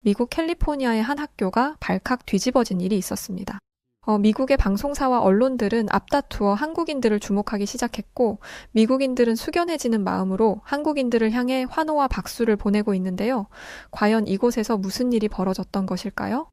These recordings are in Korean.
미국 캘리포니아의 한 학교가 발칵 뒤집어진 일이 있었습니다. 미국의 방송사와 언론들은 앞다투어 한국인들을 주목하기 시작했고, 미국인들은 숙연해지는 마음으로 한국인들을 향해 환호와 박수를 보내고 있는데요. 과연 이곳에서 무슨 일이 벌어졌던 것일까요?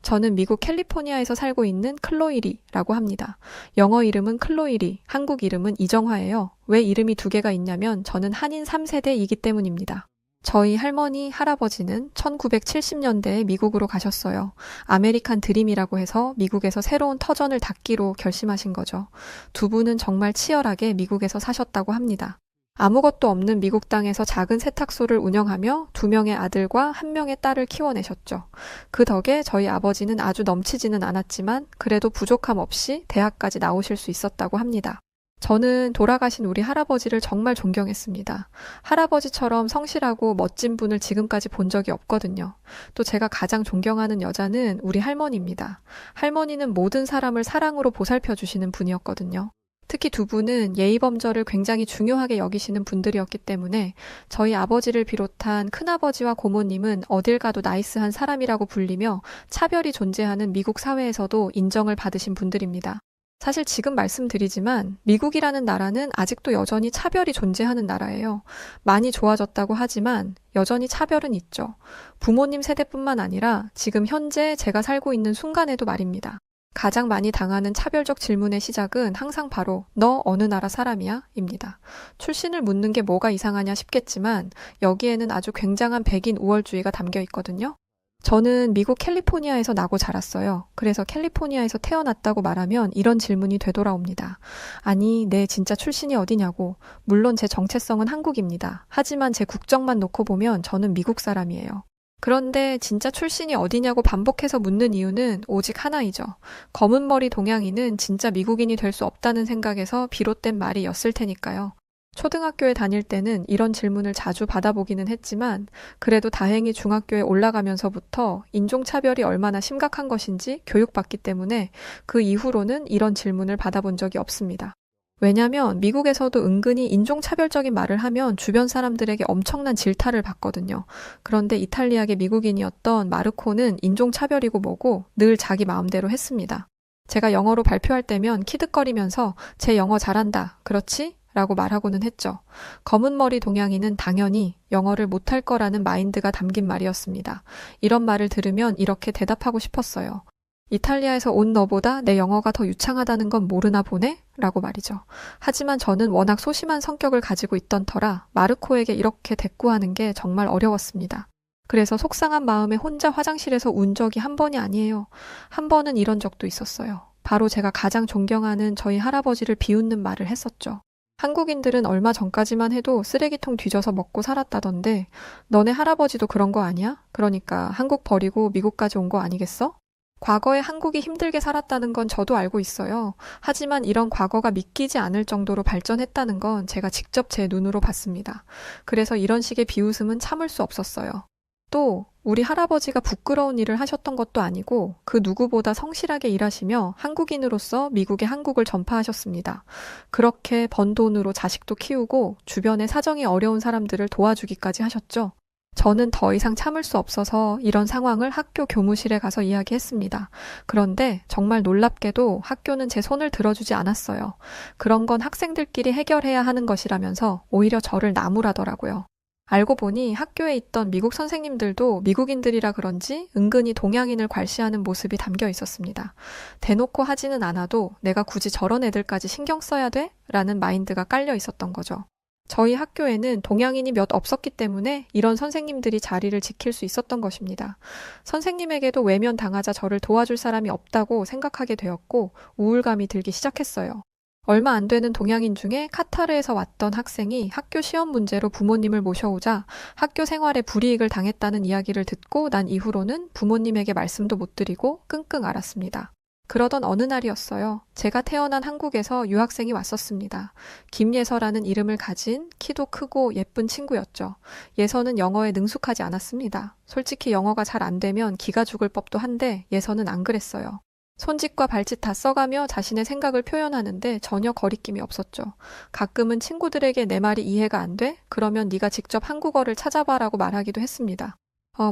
저는 미국 캘리포니아에서 살고 있는 클로이리라고 합니다. 영어 이름은 클로이리, 한국 이름은 이정화예요. 왜 이름이 두 개가 있냐면 저는 한인 3세대이기 때문입니다. 저희 할머니, 할아버지는 1970년대에 미국으로 가셨어요. 아메리칸 드림이라고 해서 미국에서 새로운 터전을 닫기로 결심하신 거죠. 두 분은 정말 치열하게 미국에서 사셨다고 합니다. 아무것도 없는 미국 땅에서 작은 세탁소를 운영하며 2명의 아들과 1명의 딸을 키워내셨죠. 그 덕에 저희 아버지는 아주 넘치지는 않았지만 그래도 부족함 없이 대학까지 나오실 수 있었다고 합니다. 저는 돌아가신 우리 할아버지를 정말 존경했습니다. 할아버지처럼 성실하고 멋진 분을 지금까지 본 적이 없거든요. 또 제가 가장 존경하는 여자는 우리 할머니입니다. 할머니는 모든 사람을 사랑으로 보살펴 주시는 분이었거든요. 특히 두 분은 예의범절을 굉장히 중요하게 여기시는 분들이었기 때문에 저희 아버지를 비롯한 큰아버지와 고모님은 어딜 가도 나이스한 사람이라고 불리며 차별이 존재하는 미국 사회에서도 인정을 받으신 분들입니다. 사실 지금 말씀드리지만 미국이라는 나라는 아직도 여전히 차별이 존재하는 나라예요. 많이 좋아졌다고 하지만 여전히 차별은 있죠. 부모님 세대뿐만 아니라 지금 현재 제가 살고 있는 순간에도 말입니다. 가장 많이 당하는 차별적 질문의 시작은 항상 바로 너 어느 나라 사람이야? 입니다. 출신을 묻는 게 뭐가 이상하냐 싶겠지만 여기에는 아주 굉장한 백인 우월주의가 담겨 있거든요. 저는 미국 캘리포니아에서 나고 자랐어요. 그래서 캘리포니아에서 태어났다고 말하면 이런 질문이 되돌아옵니다. 아니, 내 진짜 출신이 어디냐고. 물론 제 정체성은 한국입니다. 하지만 제 국적만 놓고 보면 저는 미국 사람이에요. 그런데 진짜 출신이 어디냐고 반복해서 묻는 이유는 오직 하나이죠. 검은 머리 동양인은 진짜 미국인이 될 수 없다는 생각에서 비롯된 말이었을 테니까요. 초등학교에 다닐 때는 이런 질문을 자주 받아보기는 했지만 그래도 다행히 중학교에 올라가면서부터 인종차별이 얼마나 심각한 것인지 교육받기 때문에 그 이후로는 이런 질문을 받아본 적이 없습니다. 왜냐면 미국에서도 은근히 인종차별적인 말을 하면 주변 사람들에게 엄청난 질타를 받거든요. 그런데 이탈리아계 미국인이었던 마르코는 인종차별이고 뭐고 늘 자기 마음대로 했습니다. 제가 영어로 발표할 때면 키득거리면서 제 영어 잘한다. 그렇지? 라고 말하고는 했죠. 검은 머리 동양인은 당연히 영어를 못할 거라는 마인드가 담긴 말이었습니다. 이런 말을 들으면 이렇게 대답하고 싶었어요. 이탈리아에서 온 너보다 내 영어가 더 유창하다는 건 모르나 보네? 라고 말이죠. 하지만 저는 워낙 소심한 성격을 가지고 있던 터라 마르코에게 이렇게 대꾸하는 게 정말 어려웠습니다. 그래서 속상한 마음에 혼자 화장실에서 운 적이 한 번이 아니에요. 한 번은 이런 적도 있었어요. 바로 제가 가장 존경하는 저희 할아버지를 비웃는 말을 했었죠. 한국인들은 얼마 전까지만 해도 쓰레기통 뒤져서 먹고 살았다던데 너네 할아버지도 그런 거 아니야? 그러니까 한국 버리고 미국까지 온 거 아니겠어? 과거에 한국이 힘들게 살았다는 건 저도 알고 있어요. 하지만 이런 과거가 믿기지 않을 정도로 발전했다는 건 제가 직접 제 눈으로 봤습니다. 그래서 이런 식의 비웃음은 참을 수 없었어요. 또 우리 할아버지가 부끄러운 일을 하셨던 것도 아니고 그 누구보다 성실하게 일하시며 한국인으로서 미국의 한국을 전파하셨습니다. 그렇게 번 돈으로 자식도 키우고 주변에 사정이 어려운 사람들을 도와주기까지 하셨죠. 저는 더 이상 참을 수 없어서 이런 상황을 학교 교무실에 가서 이야기했습니다. 그런데 정말 놀랍게도 학교는 제 손을 들어주지 않았어요. 그런 건 학생들끼리 해결해야 하는 것이라면서 오히려 저를 나무라더라고요. 알고 보니 학교에 있던 미국 선생님들도 미국인들이라 그런지 은근히 동양인을 괄시하는 모습이 담겨 있었습니다. 대놓고 하지는 않아도 내가 굳이 저런 애들까지 신경 써야 돼? 라는 마인드가 깔려 있었던 거죠. 저희 학교에는 동양인이 몇 없었기 때문에 이런 선생님들이 자리를 지킬 수 있었던 것입니다. 선생님에게도 외면 당하자 저를 도와줄 사람이 없다고 생각하게 되었고 우울감이 들기 시작했어요. 얼마 안 되는 동양인 중에 카타르에서 왔던 학생이 학교 시험 문제로 부모님을 모셔오자 학교 생활에 불이익을 당했다는 이야기를 듣고 난 이후로는 부모님에게 말씀도 못 드리고 끙끙 앓았습니다. 그러던 어느 날이었어요. 제가 태어난 한국에서 유학생이 왔었습니다. 김예서라는 이름을 가진 키도 크고 예쁜 친구였죠. 예서는 영어에 능숙하지 않았습니다. 솔직히 영어가 잘 안 되면 기가 죽을 법도 한데 예서는 안 그랬어요. 손짓과 발짓 다 써가며 자신의 생각을 표현하는데 전혀 거리낌이 없었죠. 가끔은 친구들에게 내 말이 이해가 안 돼? 그러면 네가 직접 한국어를 찾아봐라고 말하기도 했습니다.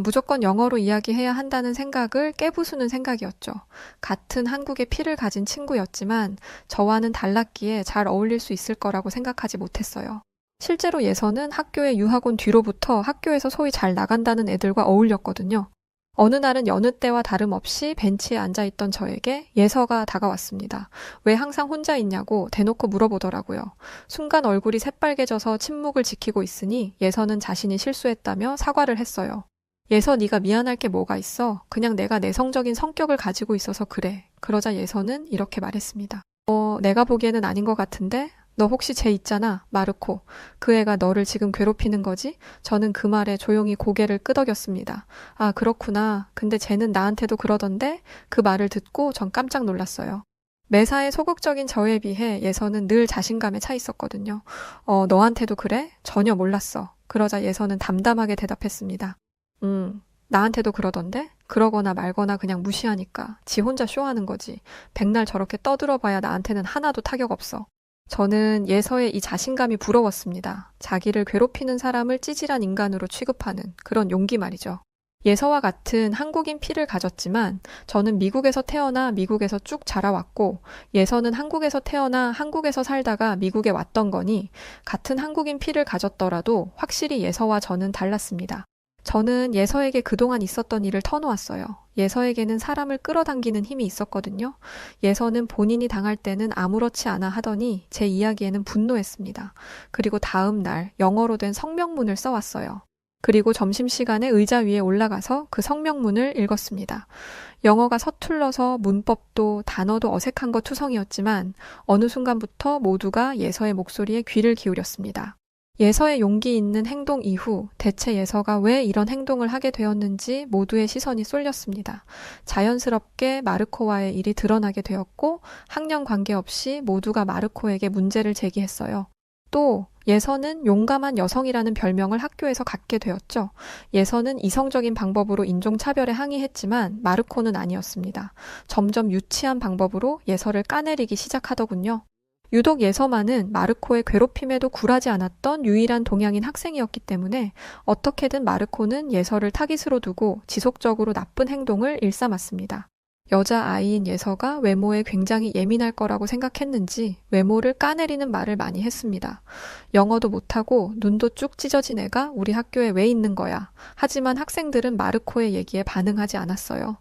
무조건 영어로 이야기해야 한다는 생각을 깨부수는 생각이었죠. 같은 한국의 피를 가진 친구였지만 저와는 달랐기에 잘 어울릴 수 있을 거라고 생각하지 못했어요. 실제로 예서는 학교에 유학 온 뒤로부터 학교에서 소위 잘 나간다는 애들과 어울렸거든요. 어느 날은 여느 때와 다름없이 벤치에 앉아있던 저에게 예서가 다가왔습니다. 왜 항상 혼자 있냐고 대놓고 물어보더라고요. 순간 얼굴이 새빨개져서 침묵을 지키고 있으니 예서는 자신이 실수했다며 사과를 했어요. 예서, 네가 미안할 게 뭐가 있어? 그냥 내가 내성적인 성격을 가지고 있어서 그래. 그러자 예서는 이렇게 말했습니다. 내가 보기에는 아닌 것 같은데? 너 혹시 쟤 있잖아, 마르코. 그 애가 너를 지금 괴롭히는 거지? 저는 그 말에 조용히 고개를 끄덕였습니다. 아, 그렇구나. 근데 쟤는 나한테도 그러던데? 그 말을 듣고 전 깜짝 놀랐어요. 매사에 소극적인 저에 비해 예서는 늘 자신감에 차 있었거든요. 너한테도 그래? 전혀 몰랐어. 그러자 예서는 담담하게 대답했습니다. 나한테도 그러던데? 그러거나 말거나 그냥 무시하니까. 지 혼자 쇼하는 거지. 백날 저렇게 떠들어봐야 나한테는 하나도 타격 없어. 저는 예서의 이 자신감이 부러웠습니다. 자기를 괴롭히는 사람을 찌질한 인간으로 취급하는 그런 용기 말이죠. 예서와 같은 한국인 피를 가졌지만 저는 미국에서 태어나 미국에서 쭉 자라왔고 예서는 한국에서 태어나 한국에서 살다가 미국에 왔던 거니 같은 한국인 피를 가졌더라도 확실히 예서와 저는 달랐습니다. 저는 예서에게 그동안 있었던 일을 터놓았어요. 예서에게는 사람을 끌어당기는 힘이 있었거든요. 예서는 본인이 당할 때는 아무렇지 않아 하더니 제 이야기에는 분노했습니다. 그리고 다음 날 영어로 된 성명문을 써왔어요. 그리고 점심시간에 의자 위에 올라가서 그 성명문을 읽었습니다. 영어가 서툴러서 문법도 단어도 어색한 것 투성이었지만 어느 순간부터 모두가 예서의 목소리에 귀를 기울였습니다. 예서의 용기 있는 행동 이후 대체 예서가 왜 이런 행동을 하게 되었는지 모두의 시선이 쏠렸습니다. 자연스럽게 마르코와의 일이 드러나게 되었고 학년 관계없이 모두가 마르코에게 문제를 제기했어요. 또 예서는 용감한 여성이라는 별명을 학교에서 갖게 되었죠. 예서는 이성적인 방법으로 인종차별에 항의했지만 마르코는 아니었습니다. 점점 유치한 방법으로 예서를 까내리기 시작하더군요. 유독 예서만은 마르코의 괴롭힘에도 굴하지 않았던 유일한 동양인 학생이었기 때문에 어떻게든 마르코는 예서를 타깃으로 두고 지속적으로 나쁜 행동을 일삼았습니다. 여자아이인 예서가 외모에 굉장히 예민할 거라고 생각했는지 외모를 까내리는 말을 많이 했습니다. 영어도 못하고 눈도 쭉 찢어진 애가 우리 학교에 왜 있는 거야. 하지만 학생들은 마르코의 얘기에 반응하지 않았어요.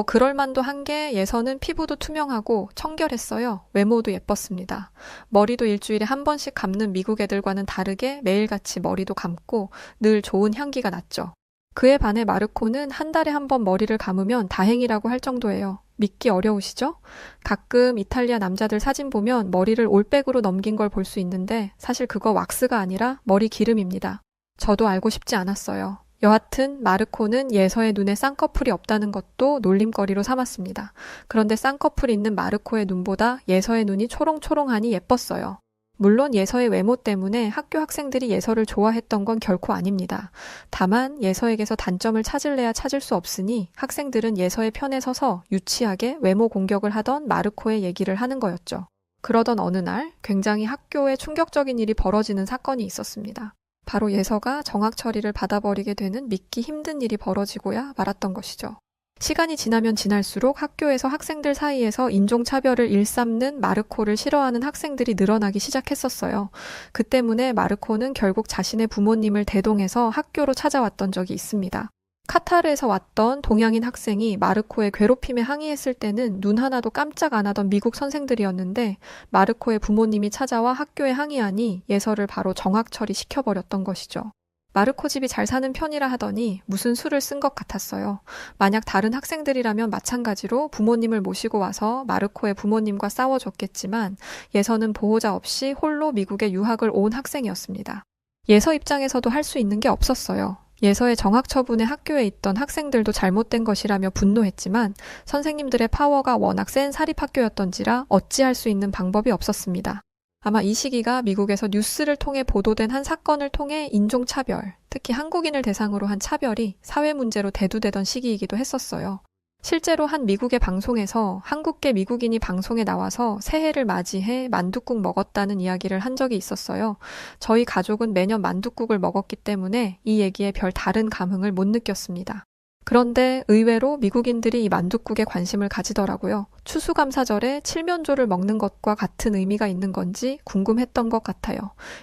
그럴 만도 한 게 예서는 피부도 투명하고 청결했어요. 외모도 예뻤습니다. 머리도 일주일에 한 번씩 감는 미국 애들과는 다르게 매일같이 머리도 감고 늘 좋은 향기가 났죠. 그에 반해 마르코는 한 달에 한 번 머리를 감으면 다행이라고 할 정도예요. 믿기 어려우시죠? 가끔 이탈리아 남자들 사진 보면 머리를 올백으로 넘긴 걸 볼 수 있는데 사실 그거 왁스가 아니라 머리 기름입니다. 저도 알고 싶지 않았어요. 여하튼 마르코는 예서의 눈에 쌍꺼풀이 없다는 것도 놀림거리로 삼았습니다. 그런데 쌍꺼풀이 있는 마르코의 눈보다 예서의 눈이 초롱초롱하니 예뻤어요. 물론 예서의 외모 때문에 학교 학생들이 예서를 좋아했던 건 결코 아닙니다. 다만 예서에게서 단점을 찾을래야 찾을 수 없으니 학생들은 예서의 편에 서서 유치하게 외모 공격을 하던 마르코의 얘기를 하는 거였죠. 그러던 어느 날 굉장히 학교에 충격적인 일이 벌어지는 사건이 있었습니다. 바로 예서가 정학 처리를 받아버리게 되는 믿기 힘든 일이 벌어지고야 말았던 것이죠. 시간이 지나면 지날수록 학교에서 학생들 사이에서 인종차별을 일삼는 마르코를 싫어하는 학생들이 늘어나기 시작했었어요. 그 때문에 마르코는 결국 자신의 부모님을 대동해서 학교로 찾아왔던 적이 있습니다. 카타르에서 왔던 동양인 학생이 마르코의 괴롭힘에 항의했을 때는 눈 하나도 깜짝 안 하던 미국 선생들이었는데 마르코의 부모님이 찾아와 학교에 항의하니 예서를 바로 정학 처리시켜버렸던 것이죠. 마르코 집이 잘 사는 편이라 하더니 무슨 수를 쓴 것 같았어요. 만약 다른 학생들이라면 마찬가지로 부모님을 모시고 와서 마르코의 부모님과 싸워줬겠지만 예서는 보호자 없이 홀로 미국에 유학을 온 학생이었습니다. 예서 입장에서도 할 수 있는 게 없었어요. 예서의 정학 처분에 학교에 있던 학생들도 잘못된 것이라며 분노했지만 선생님들의 파워가 워낙 센 사립학교였던지라 어찌할 수 있는 방법이 없었습니다. 아마 이 시기가 미국에서 뉴스를 통해 보도된 한 사건을 통해 인종차별, 특히 한국인을 대상으로 한 차별이 사회 문제로 대두되던 시기이기도 했었어요. 실제로 한 미국의 방송에서 한국계 미국인이 방송에 나와서 새해를 맞이해 만둣국 먹었다는 이야기를 한 적이 있었어요. 저희 가족은 매년 만둣국을 먹었기 때문에 이 얘기에 별 다른 감흥을 못 느꼈습니다. 그런데 의외로 미국인들이 이 만둣국에 관심을 가지더라고요. 추수감사절에 칠면조를 먹는 것과 같은 의미가 있는 건지 궁금했던 것 같아요.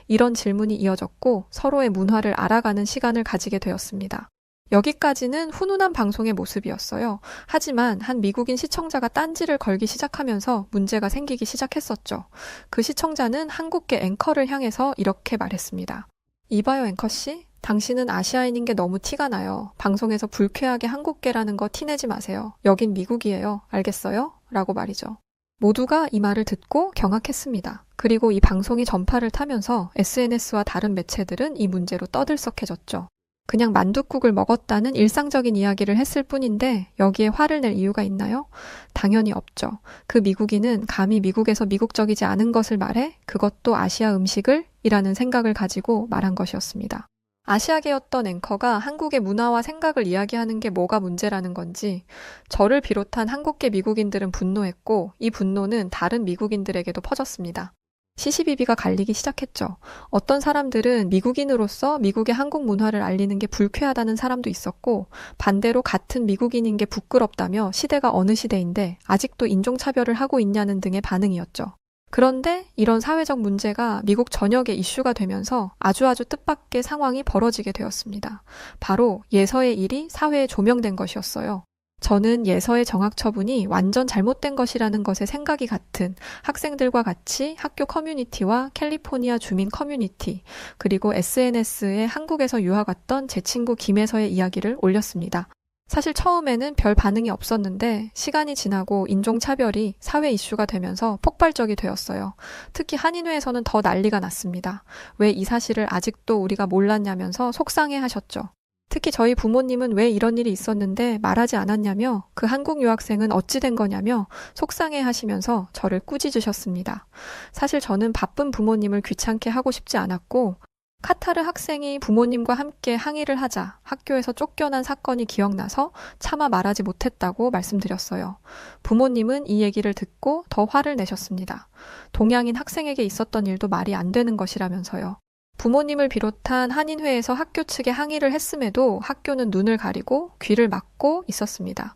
이런 질문이 이어졌고 서로의 문화를 알아가는 시간을 가지게 되었습니다. 여기까지는 훈훈한 방송의 모습이었어요. 하지만 한 미국인 시청자가 딴지를 걸기 시작하면서 문제가 생기기 시작했었죠. 그 시청자는 한국계 앵커를 향해서 이렇게 말했습니다. 이봐요, 앵커씨. 당신은 아시아인인 게 너무 티가 나요. 방송에서 불쾌하게 한국계라는 거 티내지 마세요. 여긴 미국이에요. 알겠어요? 라고 말이죠. 모두가 이 말을 듣고 경악했습니다. 그리고 이 방송이 전파를 타면서 SNS와 다른 매체들은 이 문제로 떠들썩해졌죠. 그냥 만둣국을 먹었다는 일상적인 이야기를 했을 뿐인데 여기에 화를 낼 이유가 있나요? 당연히 없죠. 그 미국인은 감히 미국에서 미국적이지 않은 것을 말해 그것도 아시아 음식을? 이라는 생각을 가지고 말한 것이었습니다. 아시아계였던 앵커가 한국의 문화와 생각을 이야기하는 게 뭐가 문제라는 건지 저를 비롯한 한국계 미국인들은 분노했고 이 분노는 다른 미국인들에게도 퍼졌습니다. 시시비비가 갈리기 시작했죠. 어떤 사람들은 미국인으로서 미국의 한국 문화를 알리는 게 불쾌하다는 사람도 있었고 반대로 같은 미국인인 게 부끄럽다며 시대가 어느 시대인데 아직도 인종차별을 하고 있냐는 등의 반응이었죠. 그런데 이런 사회적 문제가 미국 전역의 이슈가 되면서 아주 뜻밖의 상황이 벌어지게 되었습니다. 바로 예서의 일이 사회에 조명된 것이었어요. 저는 예서의 정학 처분이 완전 잘못된 것이라는 것에 생각이 같은 학생들과 같이 학교 커뮤니티와 캘리포니아 주민 커뮤니티, 그리고 SNS에 한국에서 유학 왔던 제 친구 김혜서의 이야기를 올렸습니다. 사실 처음에는 별 반응이 없었는데 시간이 지나고 인종차별이 사회 이슈가 되면서 폭발적이 되었어요. 특히 한인회에서는 더 난리가 났습니다. 왜 이 사실을 아직도 우리가 몰랐냐면서 속상해 하셨죠. 특히 저희 부모님은 왜 이런 일이 있었는데 말하지 않았냐며 그 한국 유학생은 어찌 된 거냐며 속상해 하시면서 저를 꾸짖으셨습니다. 사실 저는 바쁜 부모님을 귀찮게 하고 싶지 않았고 카타르 학생이 부모님과 함께 항의를 하자 학교에서 쫓겨난 사건이 기억나서 차마 말하지 못했다고 말씀드렸어요. 부모님은 이 얘기를 듣고 더 화를 내셨습니다. 동양인 학생에게 있었던 일도 말이 안 되는 것이라면서요. 부모님을 비롯한 한인회에서 학교 측에 항의를 했음에도 학교는 눈을 가리고 귀를 막고 있었습니다.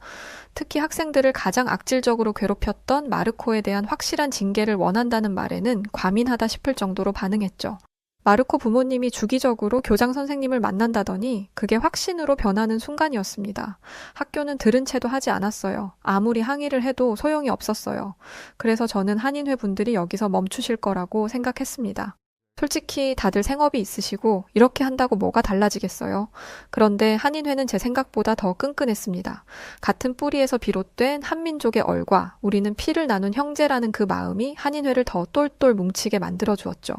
특히 학생들을 가장 악질적으로 괴롭혔던 마르코에 대한 확실한 징계를 원한다는 말에는 과민하다 싶을 정도로 반응했죠. 마르코 부모님이 주기적으로 교장 선생님을 만난다더니 그게 확신으로 변하는 순간이었습니다. 학교는 들은 채도 하지 않았어요. 아무리 항의를 해도 소용이 없었어요. 그래서 저는 한인회 분들이 여기서 멈추실 거라고 생각했습니다. 솔직히 다들 생업이 있으시고 이렇게 한다고 뭐가 달라지겠어요. 그런데 한인회는 제 생각보다 더 끈끈했습니다. 같은 뿌리에서 비롯된 한민족의 얼과 우리는 피를 나눈 형제라는 그 마음이 한인회를 더 똘똘 뭉치게 만들어주었죠.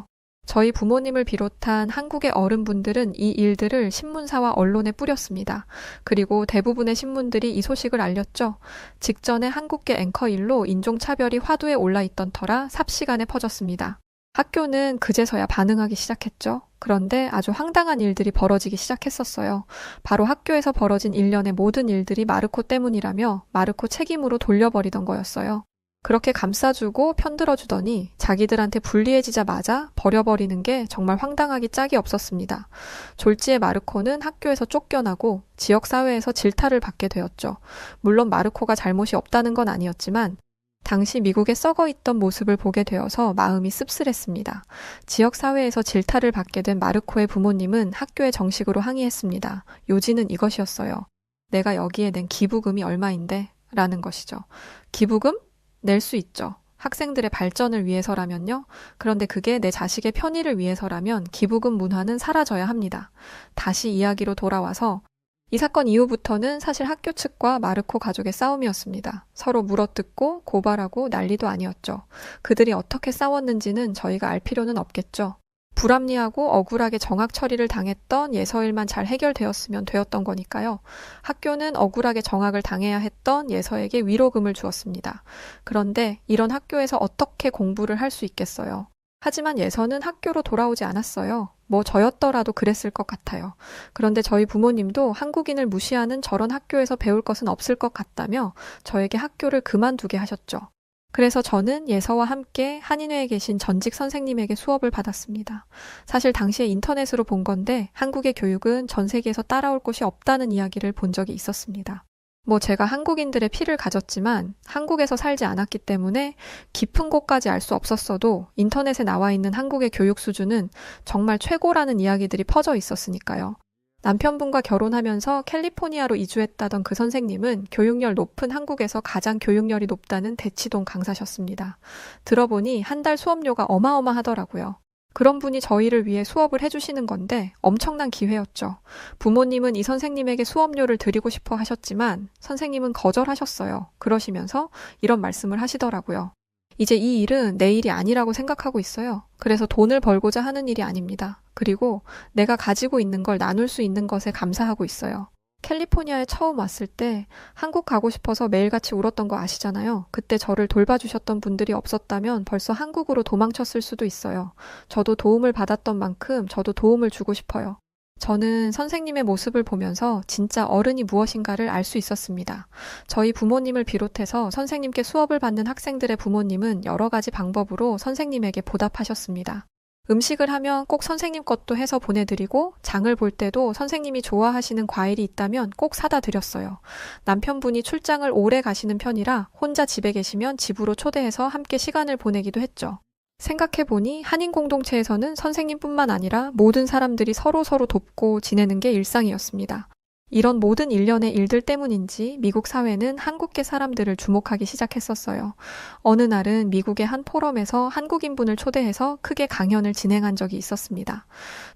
저희 부모님을 비롯한 한국의 어른분들은 이 일들을 신문사와 언론에 뿌렸습니다. 그리고 대부분의 신문들이 이 소식을 알렸죠. 직전에 한국계 앵커 일로 인종차별이 화두에 올라있던 터라 삽시간에 퍼졌습니다. 학교는 그제서야 반응하기 시작했죠. 그런데 아주 황당한 일들이 벌어지기 시작했었어요. 바로 학교에서 벌어진 일련의 모든 일들이 마르코 때문이라며 마르코 책임으로 돌려버리던 거였어요. 그렇게 감싸주고 편들어주더니 자기들한테 불리해지자마자 버려버리는 게 정말 황당하기 짝이 없었습니다. 졸지에 마르코는 학교에서 쫓겨나고 지역사회에서 질타를 받게 되었죠. 물론 마르코가 잘못이 없다는 건 아니었지만 당시 미국에 썩어있던 모습을 보게 되어서 마음이 씁쓸했습니다. 지역사회에서 질타를 받게 된 마르코의 부모님은 학교에 정식으로 항의했습니다. 요지는 이것이었어요. 내가 여기에 낸 기부금이 얼마인데? 라는 것이죠. 기부금? 낼 수 있죠. 학생들의 발전을 위해서라면요. 그런데 그게 내 자식의 편의를 위해서라면 기부금 문화는 사라져야 합니다. 다시 이야기로 돌아와서 이 사건 이후부터는 사실 학교 측과 마르코 가족의 싸움이었습니다. 서로 물어뜯고 고발하고 난리도 아니었죠. 그들이 어떻게 싸웠는지는 저희가 알 필요는 없겠죠. 불합리하고 억울하게 정학 처리를 당했던 예서일만 잘 해결되었으면 되었던 거니까요. 학교는 억울하게 정학을 당해야 했던 예서에게 위로금을 주었습니다. 그런데 이런 학교에서 어떻게 공부를 할 수 있겠어요? 하지만 예서는 학교로 돌아오지 않았어요. 뭐 저였더라도 그랬을 것 같아요. 그런데 저희 부모님도 한국인을 무시하는 저런 학교에서 배울 것은 없을 것 같다며 저에게 학교를 그만두게 하셨죠. 그래서 저는 예서와 함께 한인회에 계신 전직 선생님에게 수업을 받았습니다. 사실 당시에 인터넷으로 본 건데 한국의 교육은 전 세계에서 따라올 곳이 없다는 이야기를 본 적이 있었습니다. 뭐 제가 한국인들의 피를 가졌지만 한국에서 살지 않았기 때문에 깊은 곳까지 알 수 없었어도 인터넷에 나와 있는 한국의 교육 수준은 정말 최고라는 이야기들이 퍼져 있었으니까요. 남편분과 결혼하면서 캘리포니아로 이주했다던 그 선생님은 교육열 높은 한국에서 가장 교육열이 높다는 대치동 강사셨습니다. 들어보니 한 달 수업료가 어마어마하더라고요. 그런 분이 저희를 위해 수업을 해주시는 건데 엄청난 기회였죠. 부모님은 이 선생님에게 수업료를 드리고 싶어 하셨지만 선생님은 거절하셨어요. 그러시면서 이런 말씀을 하시더라고요. 이제 이 일은 내 일이 아니라고 생각하고 있어요. 그래서 돈을 벌고자 하는 일이 아닙니다. 그리고 내가 가지고 있는 걸 나눌 수 있는 것에 감사하고 있어요. 캘리포니아에 처음 왔을 때 한국 가고 싶어서 매일같이 울었던 거 아시잖아요. 그때 저를 돌봐주셨던 분들이 없었다면 벌써 한국으로 도망쳤을 수도 있어요. 저도 도움을 받았던 만큼 저도 도움을 주고 싶어요. 저는 선생님의 모습을 보면서 진짜 어른이 무엇인가를 알 수 있었습니다. 저희 부모님을 비롯해서 선생님께 수업을 받는 학생들의 부모님은 여러 가지 방법으로 선생님에게 보답하셨습니다. 음식을 하면 꼭 선생님 것도 해서 보내드리고 장을 볼 때도 선생님이 좋아하시는 과일이 있다면 꼭 사다 드렸어요. 남편분이 출장을 오래 가시는 편이라 혼자 집에 계시면 집으로 초대해서 함께 시간을 보내기도 했죠. 생각해보니 한인 공동체에서는 선생님뿐만 아니라 모든 사람들이 서로서로 돕고 지내는 게 일상이었습니다. 이런 모든 일련의 일들 때문인지 미국 사회는 한국계 사람들을 주목하기 시작했었어요. 어느 날은 미국의 한 포럼에서 한국인분을 초대해서 크게 강연을 진행한 적이 있었습니다.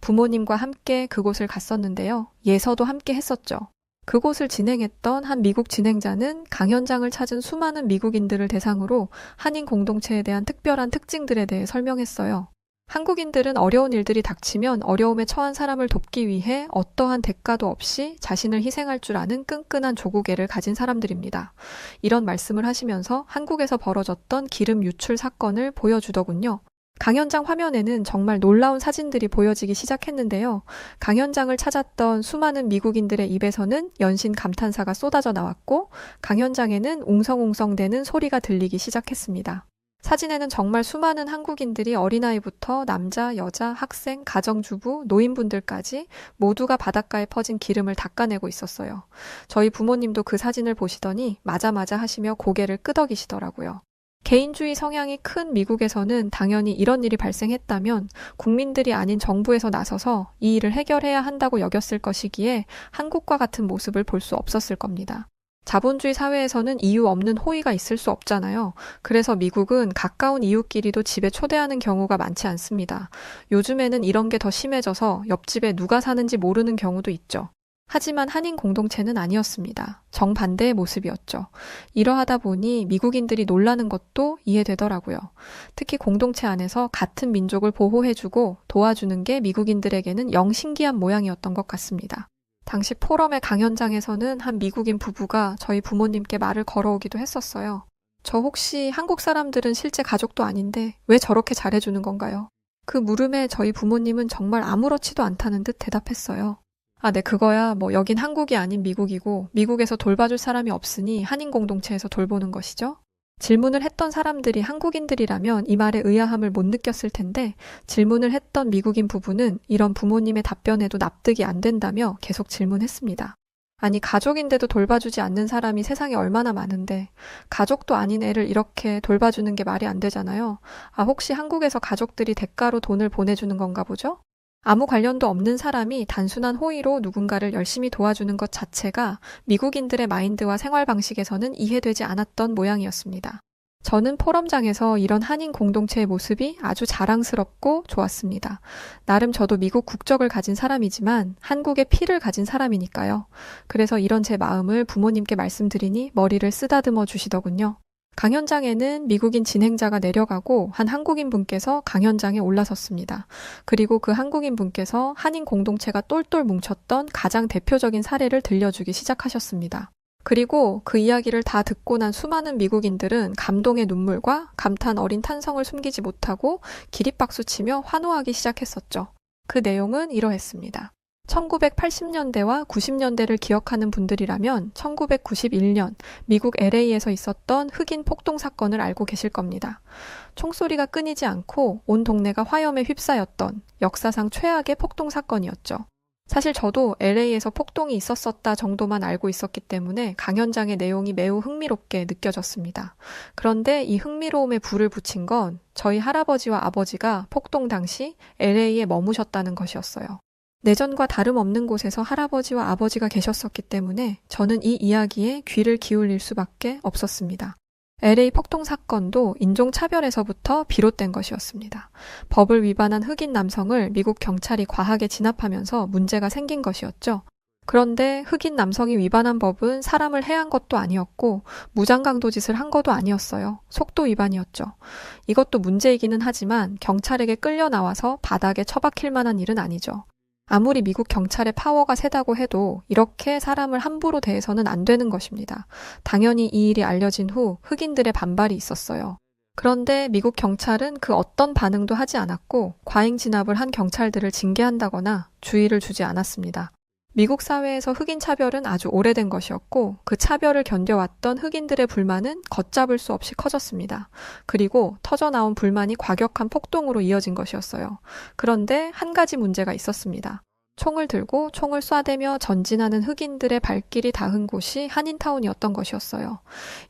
부모님과 함께 그곳을 갔었는데요. 예서도 함께 했었죠. 그곳을 진행했던 한 미국 진행자는 강연장을 찾은 수많은 미국인들을 대상으로 한인 공동체에 대한 특별한 특징들에 대해 설명했어요. 한국인들은 어려운 일들이 닥치면 어려움에 처한 사람을 돕기 위해 어떠한 대가도 없이 자신을 희생할 줄 아는 끈끈한 조국애를 가진 사람들입니다. 이런 말씀을 하시면서 한국에서 벌어졌던 기름 유출 사건을 보여주더군요. 강연장 화면에는 정말 놀라운 사진들이 보여지기 시작했는데요. 강연장을 찾았던 수많은 미국인들의 입에서는 연신 감탄사가 쏟아져 나왔고 강연장에는 웅성웅성대는 소리가 들리기 시작했습니다. 사진에는 정말 수많은 한국인들이 어린아이부터 남자, 여자, 학생, 가정주부, 노인분들까지 모두가 바닷가에 퍼진 기름을 닦아내고 있었어요. 저희 부모님도 그 사진을 보시더니 맞아 하시며 고개를 끄덕이시더라고요. 개인주의 성향이 큰 미국에서는 당연히 이런 일이 발생했다면 국민들이 아닌 정부에서 나서서 이 일을 해결해야 한다고 여겼을 것이기에 한국과 같은 모습을 볼 수 없었을 겁니다. 자본주의 사회에서는 이유 없는 호의가 있을 수 없잖아요. 그래서 미국은 가까운 이웃끼리도 집에 초대하는 경우가 많지 않습니다. 요즘에는 이런 게 더 심해져서 옆집에 누가 사는지 모르는 경우도 있죠. 하지만 한인 공동체는 아니었습니다. 정반대의 모습이었죠. 이러하다 보니 미국인들이 놀라는 것도 이해되더라고요. 특히 공동체 안에서 같은 민족을 보호해주고 도와주는 게 미국인들에게는 영 신기한 모양이었던 것 같습니다. 당시 포럼의 강연장에서는 한 미국인 부부가 저희 부모님께 말을 걸어오기도 했었어요. 저 혹시 한국 사람들은 실제 가족도 아닌데 왜 저렇게 잘해주는 건가요? 그 물음에 저희 부모님은 정말 아무렇지도 않다는 듯 대답했어요. 네, 그거야 뭐 여긴 한국이 아닌 미국이고 미국에서 돌봐줄 사람이 없으니 한인 공동체에서 돌보는 것이죠. 질문을 했던 사람들이 한국인들이라면 이 말의 의아함을 못 느꼈을 텐데 질문을 했던 미국인 부부는 이런 부모님의 답변에도 납득이 안 된다며 계속 질문했습니다. 아니 가족인데도 돌봐주지 않는 사람이 세상에 얼마나 많은데 가족도 아닌 애를 이렇게 돌봐주는 게 말이 안 되잖아요. 혹시 한국에서 가족들이 대가로 돈을 보내주는 건가 보죠? 아무 관련도 없는 사람이 단순한 호의로 누군가를 열심히 도와주는 것 자체가 미국인들의 마인드와 생활 방식에서는 이해되지 않았던 모양이었습니다. 저는 포럼장에서 이런 한인 공동체의 모습이 아주 자랑스럽고 좋았습니다. 나름 저도 미국 국적을 가진 사람이지만 한국의 피를 가진 사람이니까요. 그래서 이런 제 마음을 부모님께 말씀드리니 머리를 쓰다듬어 주시더군요. 강연장에는 미국인 진행자가 내려가고 한 한국인 분께서 강연장에 올라섰습니다. 그리고 그 한국인 분께서 한인 공동체가 똘똘 뭉쳤던 가장 대표적인 사례를 들려주기 시작하셨습니다. 그리고 그 이야기를 다 듣고 난 수많은 미국인들은 감동의 눈물과 감탄 어린 탄성을 숨기지 못하고 기립박수치며 환호하기 시작했었죠. 그 내용은 이러했습니다. 1980년대와 90년대를 기억하는 분들이라면 1991년 미국 LA에서 있었던 흑인 폭동 사건을 알고 계실 겁니다. 총소리가 끊이지 않고 온 동네가 화염에 휩싸였던 역사상 최악의 폭동 사건이었죠. 사실 저도 LA에서 폭동이 있었었다 정도만 알고 있었기 때문에 강연장의 내용이 매우 흥미롭게 느껴졌습니다. 그런데 이 흥미로움에 불을 붙인 건 저희 할아버지와 아버지가 폭동 당시 LA에 머무셨다는 것이었어요. 내전과 다름없는 곳에서 할아버지와 아버지가 계셨었기 때문에 저는 이 이야기에 귀를 기울일 수밖에 없었습니다. LA 폭동 사건도 인종차별에서부터 비롯된 것이었습니다. 법을 위반한 흑인 남성을 미국 경찰이 과하게 진압하면서 문제가 생긴 것이었죠. 그런데 흑인 남성이 위반한 법은 사람을 해한 것도 아니었고 무장강도 짓을 한 것도 아니었어요. 속도 위반이었죠. 이것도 문제이기는 하지만 경찰에게 끌려 나와서 바닥에 처박힐 만한 일은 아니죠. 아무리 미국 경찰의 파워가 세다고 해도 이렇게 사람을 함부로 대해서는 안 되는 것입니다. 당연히 이 일이 알려진 후 흑인들의 반발이 있었어요. 그런데 미국 경찰은 그 어떤 반응도 하지 않았고 과잉 진압을 한 경찰들을 징계한다거나 주의를 주지 않았습니다. 미국 사회에서 흑인 차별은 아주 오래된 것이었고 그 차별을 견뎌왔던 흑인들의 불만은 걷잡을 수 없이 커졌습니다. 그리고 터져나온 불만이 과격한 폭동으로 이어진 것이었어요. 그런데 한 가지 문제가 있었습니다. 총을 들고 총을 쏴대며 전진하는 흑인들의 발길이 닿은 곳이 한인타운이었던 것이었어요.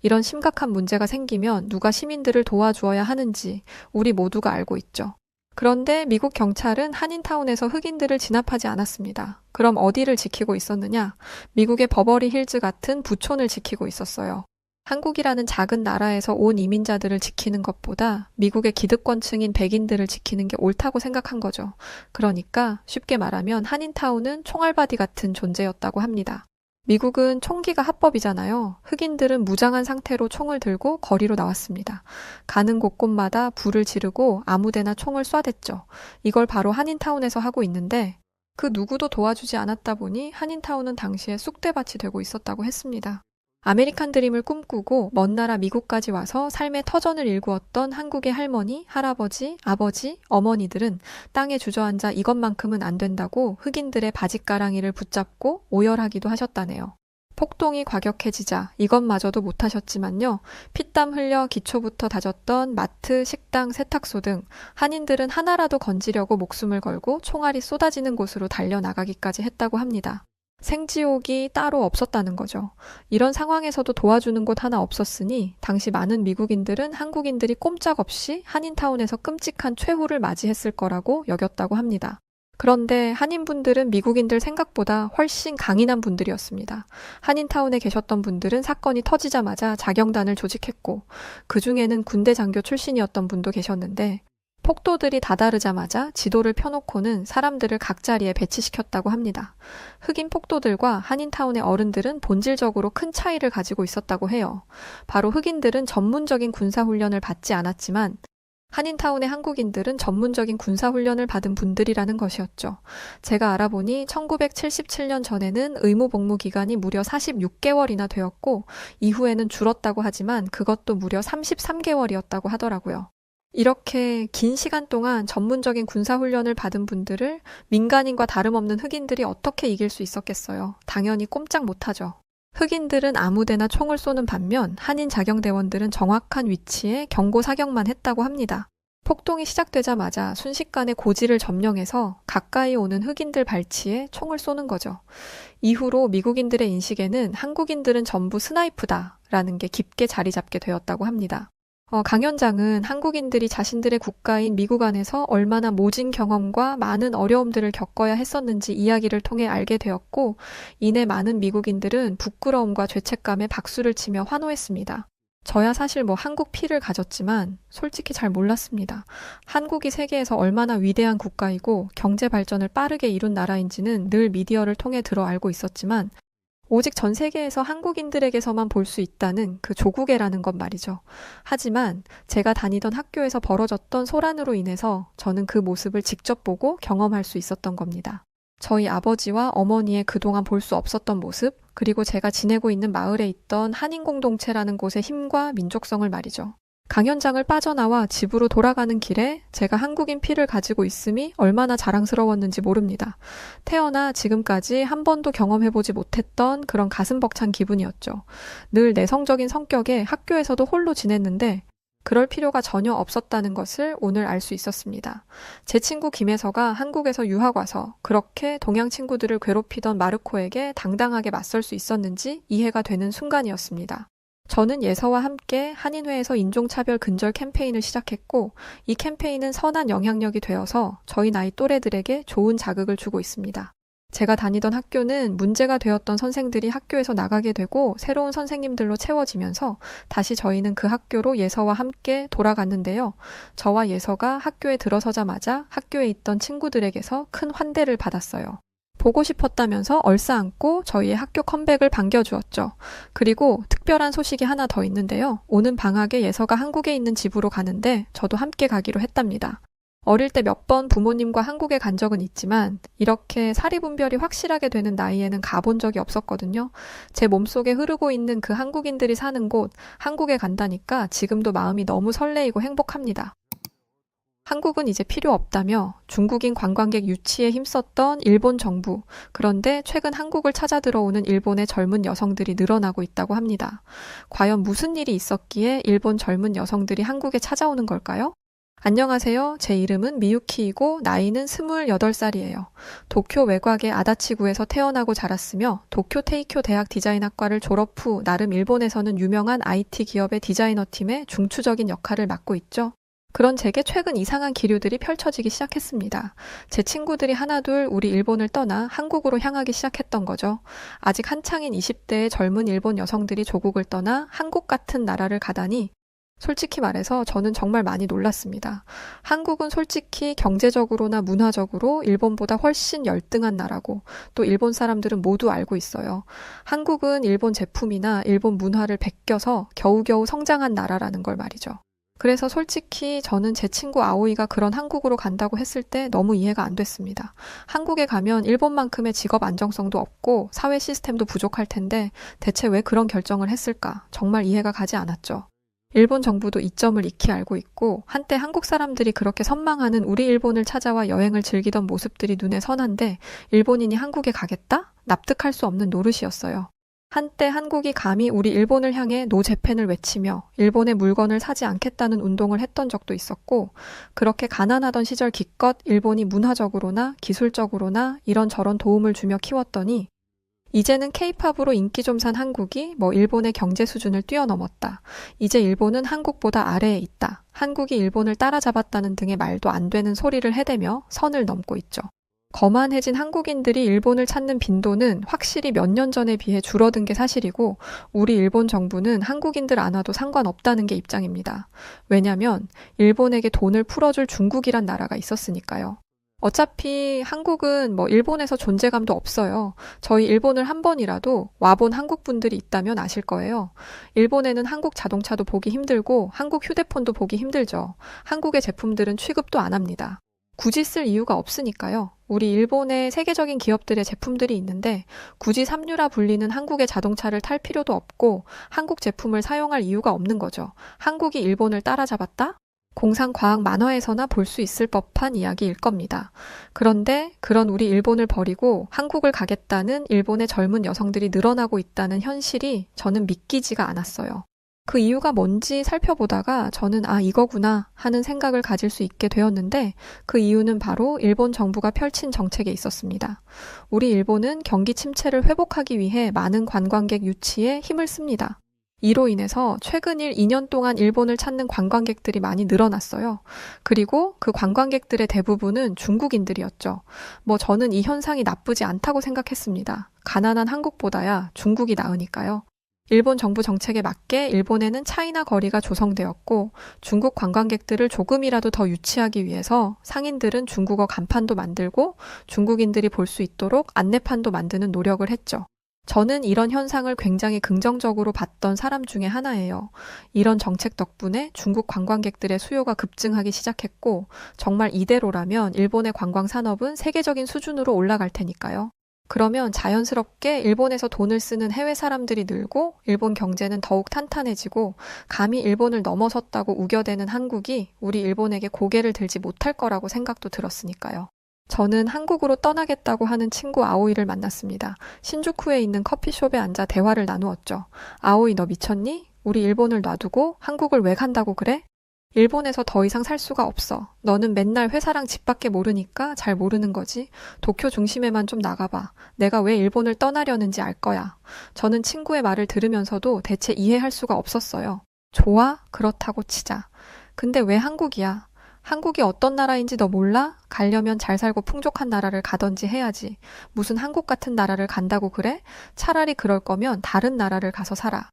이런 심각한 문제가 생기면 누가 시민들을 도와주어야 하는지 우리 모두가 알고 있죠. 그런데 미국 경찰은 한인타운에서 흑인들을 진압하지 않았습니다. 그럼 어디를 지키고 있었느냐? 미국의 버버리 힐즈 같은 부촌을 지키고 있었어요. 한국이라는 작은 나라에서 온 이민자들을 지키는 것보다 미국의 기득권층인 백인들을 지키는 게 옳다고 생각한 거죠. 그러니까 쉽게 말하면 한인타운은 총알바디 같은 존재였다고 합니다. 미국은 총기가 합법이잖아요. 흑인들은 무장한 상태로 총을 들고 거리로 나왔습니다. 가는 곳곳마다 불을 지르고 아무데나 총을 쏴댔죠. 이걸 바로 한인타운에서 하고 있는데 그 누구도 도와주지 않았다 보니 한인타운은 당시에 쑥대밭이 되고 있었다고 했습니다. 아메리칸 드림을 꿈꾸고 먼 나라 미국까지 와서 삶의 터전을 일구었던 한국의 할머니, 할아버지, 아버지, 어머니들은 땅에 주저앉아 이것만큼은 안 된다고 흑인들의 바짓가랑이를 붙잡고 오열하기도 하셨다네요. 폭동이 과격해지자 이것마저도 못하셨지만요. 피땀 흘려 기초부터 다졌던 마트, 식당, 세탁소 등 한인들은 하나라도 건지려고 목숨을 걸고 총알이 쏟아지는 곳으로 달려나가기까지 했다고 합니다. 생지옥이 따로 없었다는 거죠. 이런 상황에서도 도와주는 곳 하나 없었으니 당시 많은 미국인들은 한국인들이 꼼짝없이 한인타운에서 끔찍한 최후를 맞이했을 거라고 여겼다고 합니다. 그런데 한인분들은 미국인들 생각보다 훨씬 강인한 분들이었습니다. 한인타운에 계셨던 분들은 사건이 터지자마자 자경단을 조직했고 그 중에는 군대 장교 출신이었던 분도 계셨는데 폭도들이 다다르자마자 지도를 펴놓고는 사람들을 각 자리에 배치시켰다고 합니다. 흑인 폭도들과 한인타운의 어른들은 본질적으로 큰 차이를 가지고 있었다고 해요. 바로 흑인들은 전문적인 군사훈련을 받지 않았지만 한인타운의 한국인들은 전문적인 군사훈련을 받은 분들이라는 것이었죠. 제가 알아보니 1977년 전에는 의무복무 기간이 무려 46개월이나 되었고 이후에는 줄었다고 하지만 그것도 무려 33개월이었다고 하더라고요. 이렇게 긴 시간 동안 전문적인 군사훈련을 받은 분들을 민간인과 다름없는 흑인들이 어떻게 이길 수 있었겠어요? 당연히 꼼짝 못하죠. 흑인들은 아무데나 총을 쏘는 반면 한인 자경대원들은 정확한 위치에 경고 사격만 했다고 합니다. 폭동이 시작되자마자 순식간에 고지를 점령해서 가까이 오는 흑인들 발치에 총을 쏘는 거죠. 이후로 미국인들의 인식에는 한국인들은 전부 스나이프다라는 게 깊게 자리 잡게 되었다고 합니다. 강연장은 한국인들이 자신들의 국가인 미국 안에서 얼마나 모진 경험과 많은 어려움들을 겪어야 했었는지 이야기를 통해 알게 되었고 이내 많은 미국인들은 부끄러움과 죄책감에 박수를 치며 환호했습니다. 저야 사실 한국 피를 가졌지만 솔직히 잘 몰랐습니다. 한국이 세계에서 얼마나 위대한 국가이고 경제 발전을 빠르게 이룬 나라인지는 늘 미디어를 통해 들어 알고 있었지만 오직 전 세계에서 한국인들에게서만 볼 수 있다는 그 조국애라는 것 말이죠. 하지만 제가 다니던 학교에서 벌어졌던 소란으로 인해서 저는 그 모습을 직접 보고 경험할 수 있었던 겁니다. 저희 아버지와 어머니의 그동안 볼 수 없었던 모습, 그리고 제가 지내고 있는 마을에 있던 한인 공동체라는 곳의 힘과 민족성을 말이죠. 강연장을 빠져나와 집으로 돌아가는 길에 제가 한국인 피를 가지고 있음이 얼마나 자랑스러웠는지 모릅니다. 태어나 지금까지 한 번도 경험해보지 못했던 그런 가슴 벅찬 기분이었죠. 늘 내성적인 성격에 학교에서도 홀로 지냈는데 그럴 필요가 전혀 없었다는 것을 오늘 알 수 있었습니다. 제 친구 김혜서가 한국에서 유학 와서 그렇게 동양 친구들을 괴롭히던 마르코에게 당당하게 맞설 수 있었는지 이해가 되는 순간이었습니다. 저는 예서와 함께 한인회에서 인종차별 근절 캠페인을 시작했고 이 캠페인은 선한 영향력이 되어서 저희 나이 또래들에게 좋은 자극을 주고 있습니다. 제가 다니던 학교는 문제가 되었던 선생들이 학교에서 나가게 되고 새로운 선생님들로 채워지면서 다시 저희는 그 학교로 예서와 함께 돌아갔는데요. 저와 예서가 학교에 들어서자마자 학교에 있던 친구들에게서 큰 환대를 받았어요. 보고 싶었다면서 얼싸안고 저희의 학교 컴백을 반겨주었죠. 그리고 특별한 소식이 하나 더 있는데요. 오는 방학에 예서가 한국에 있는 집으로 가는데 저도 함께 가기로 했답니다. 어릴 때 몇 번 부모님과 한국에 간 적은 있지만 이렇게 사리분별이 확실하게 되는 나이에는 가본 적이 없었거든요. 제 몸속에 흐르고 있는 그 한국인들이 사는 곳, 한국에 간다니까 지금도 마음이 너무 설레이고 행복합니다. 한국은 이제 필요 없다며 중국인 관광객 유치에 힘썼던 일본 정부, 그런데 최근 한국을 찾아 들어오는 일본의 젊은 여성들이 늘어나고 있다고 합니다. 과연 무슨 일이 있었기에 일본 젊은 여성들이 한국에 찾아오는 걸까요? 안녕하세요. 제 이름은 미유키이고 나이는 28살이에요. 도쿄 외곽의 아다치구에서 태어나고 자랐으며 도쿄 테이쿄 대학 디자인학과를 졸업 후 나름 일본에서는 유명한 IT 기업의 디자이너팀의 중추적인 역할을 맡고 있죠. 그런 제게 최근 이상한 기류들이 펼쳐지기 시작했습니다. 제 친구들이 하나둘 우리 일본을 떠나 한국으로 향하기 시작했던 거죠. 아직 한창인 20대의 젊은 일본 여성들이 조국을 떠나 한국 같은 나라를 가다니 솔직히 말해서 저는 정말 많이 놀랐습니다. 한국은 솔직히 경제적으로나 문화적으로 일본보다 훨씬 열등한 나라고 또 일본 사람들은 모두 알고 있어요. 한국은 일본 제품이나 일본 문화를 베껴서 겨우겨우 성장한 나라라는 걸 말이죠. 그래서 솔직히 저는 제 친구 아오이가 그런 한국으로 간다고 했을 때 너무 이해가 안 됐습니다. 한국에 가면 일본만큼의 직업 안정성도 없고 사회 시스템도 부족할 텐데 대체 왜 그런 결정을 했을까? 정말 이해가 가지 않았죠. 일본 정부도 이 점을 익히 알고 있고 한때 한국 사람들이 그렇게 선망하는 우리 일본을 찾아와 여행을 즐기던 모습들이 눈에 선한데 일본인이 한국에 가겠다? 납득할 수 없는 노릇이었어요. 한때 한국이 감히 우리 일본을 향해 노 재팬을 외치며 일본의 물건을 사지 않겠다는 운동을 했던 적도 있었고 그렇게 가난하던 시절 기껏 일본이 문화적으로나 기술적으로나 이런저런 도움을 주며 키웠더니 이제는 케이팝으로 인기 좀 산 한국이 일본의 경제 수준을 뛰어넘었다. 이제 일본은 한국보다 아래에 있다. 한국이 일본을 따라잡았다는 등의 말도 안 되는 소리를 해대며 선을 넘고 있죠. 거만해진 한국인들이 일본을 찾는 빈도는 확실히 몇 년 전에 비해 줄어든 게 사실이고 우리 일본 정부는 한국인들 안 와도 상관없다는 게 입장입니다. 왜냐면 일본에게 돈을 풀어줄 중국이란 나라가 있었으니까요. 어차피 한국은 일본에서 존재감도 없어요. 저희 일본을 한 번이라도 와본 한국 분들이 있다면 아실 거예요. 일본에는 한국 자동차도 보기 힘들고 한국 휴대폰도 보기 힘들죠. 한국의 제품들은 취급도 안 합니다. 굳이 쓸 이유가 없으니까요. 우리 일본의 세계적인 기업들의 제품들이 있는데 굳이 삼류라 불리는 한국의 자동차를 탈 필요도 없고 한국 제품을 사용할 이유가 없는 거죠. 한국이 일본을 따라잡았다? 공상과학 만화에서나 볼 수 있을 법한 이야기일 겁니다. 그런데 그런 우리 일본을 버리고 한국을 가겠다는 일본의 젊은 여성들이 늘어나고 있다는 현실이 저는 믿기지가 않았어요. 그 이유가 뭔지 살펴보다가 저는 이거구나 하는 생각을 가질 수 있게 되었는데 그 이유는 바로 일본 정부가 펼친 정책에 있었습니다. 우리 일본은 경기 침체를 회복하기 위해 많은 관광객 유치에 힘을 씁니다. 이로 인해서 최근 2년 동안 일본을 찾는 관광객들이 많이 늘어났어요. 그리고 그 관광객들의 대부분은 중국인들이었죠. 저는 이 현상이 나쁘지 않다고 생각했습니다. 가난한 한국보다야 중국이 나으니까요. 일본 정부 정책에 맞게 일본에는 차이나 거리가 조성되었고 중국 관광객들을 조금이라도 더 유치하기 위해서 상인들은 중국어 간판도 만들고 중국인들이 볼 수 있도록 안내판도 만드는 노력을 했죠. 저는 이런 현상을 굉장히 긍정적으로 봤던 사람 중에 하나예요. 이런 정책 덕분에 중국 관광객들의 수요가 급증하기 시작했고 정말 이대로라면 일본의 관광 산업은 세계적인 수준으로 올라갈 테니까요. 그러면 자연스럽게 일본에서 돈을 쓰는 해외 사람들이 늘고 일본 경제는 더욱 탄탄해지고 감히 일본을 넘어섰다고 우겨대는 한국이 우리 일본에게 고개를 들지 못할 거라고 생각도 들었으니까요. 저는 한국으로 떠나겠다고 하는 친구 아오이를 만났습니다. 신주쿠에 있는 커피숍에 앉아 대화를 나누었죠. 아오이, 너 미쳤니? 우리 일본을 놔두고 한국을 왜 간다고 그래? 일본에서 더 이상 살 수가 없어. 너는 맨날 회사랑 집밖에 모르니까 잘 모르는 거지. 도쿄 중심에만 좀 나가봐. 내가 왜 일본을 떠나려는지 알 거야. 저는 친구의 말을 들으면서도 대체 이해할 수가 없었어요. 좋아? 그렇다고 치자. 근데 왜 한국이야? 한국이 어떤 나라인지 너 몰라? 가려면 잘 살고 풍족한 나라를 가던지 해야지. 무슨 한국 같은 나라를 간다고 그래? 차라리 그럴 거면 다른 나라를 가서 살아.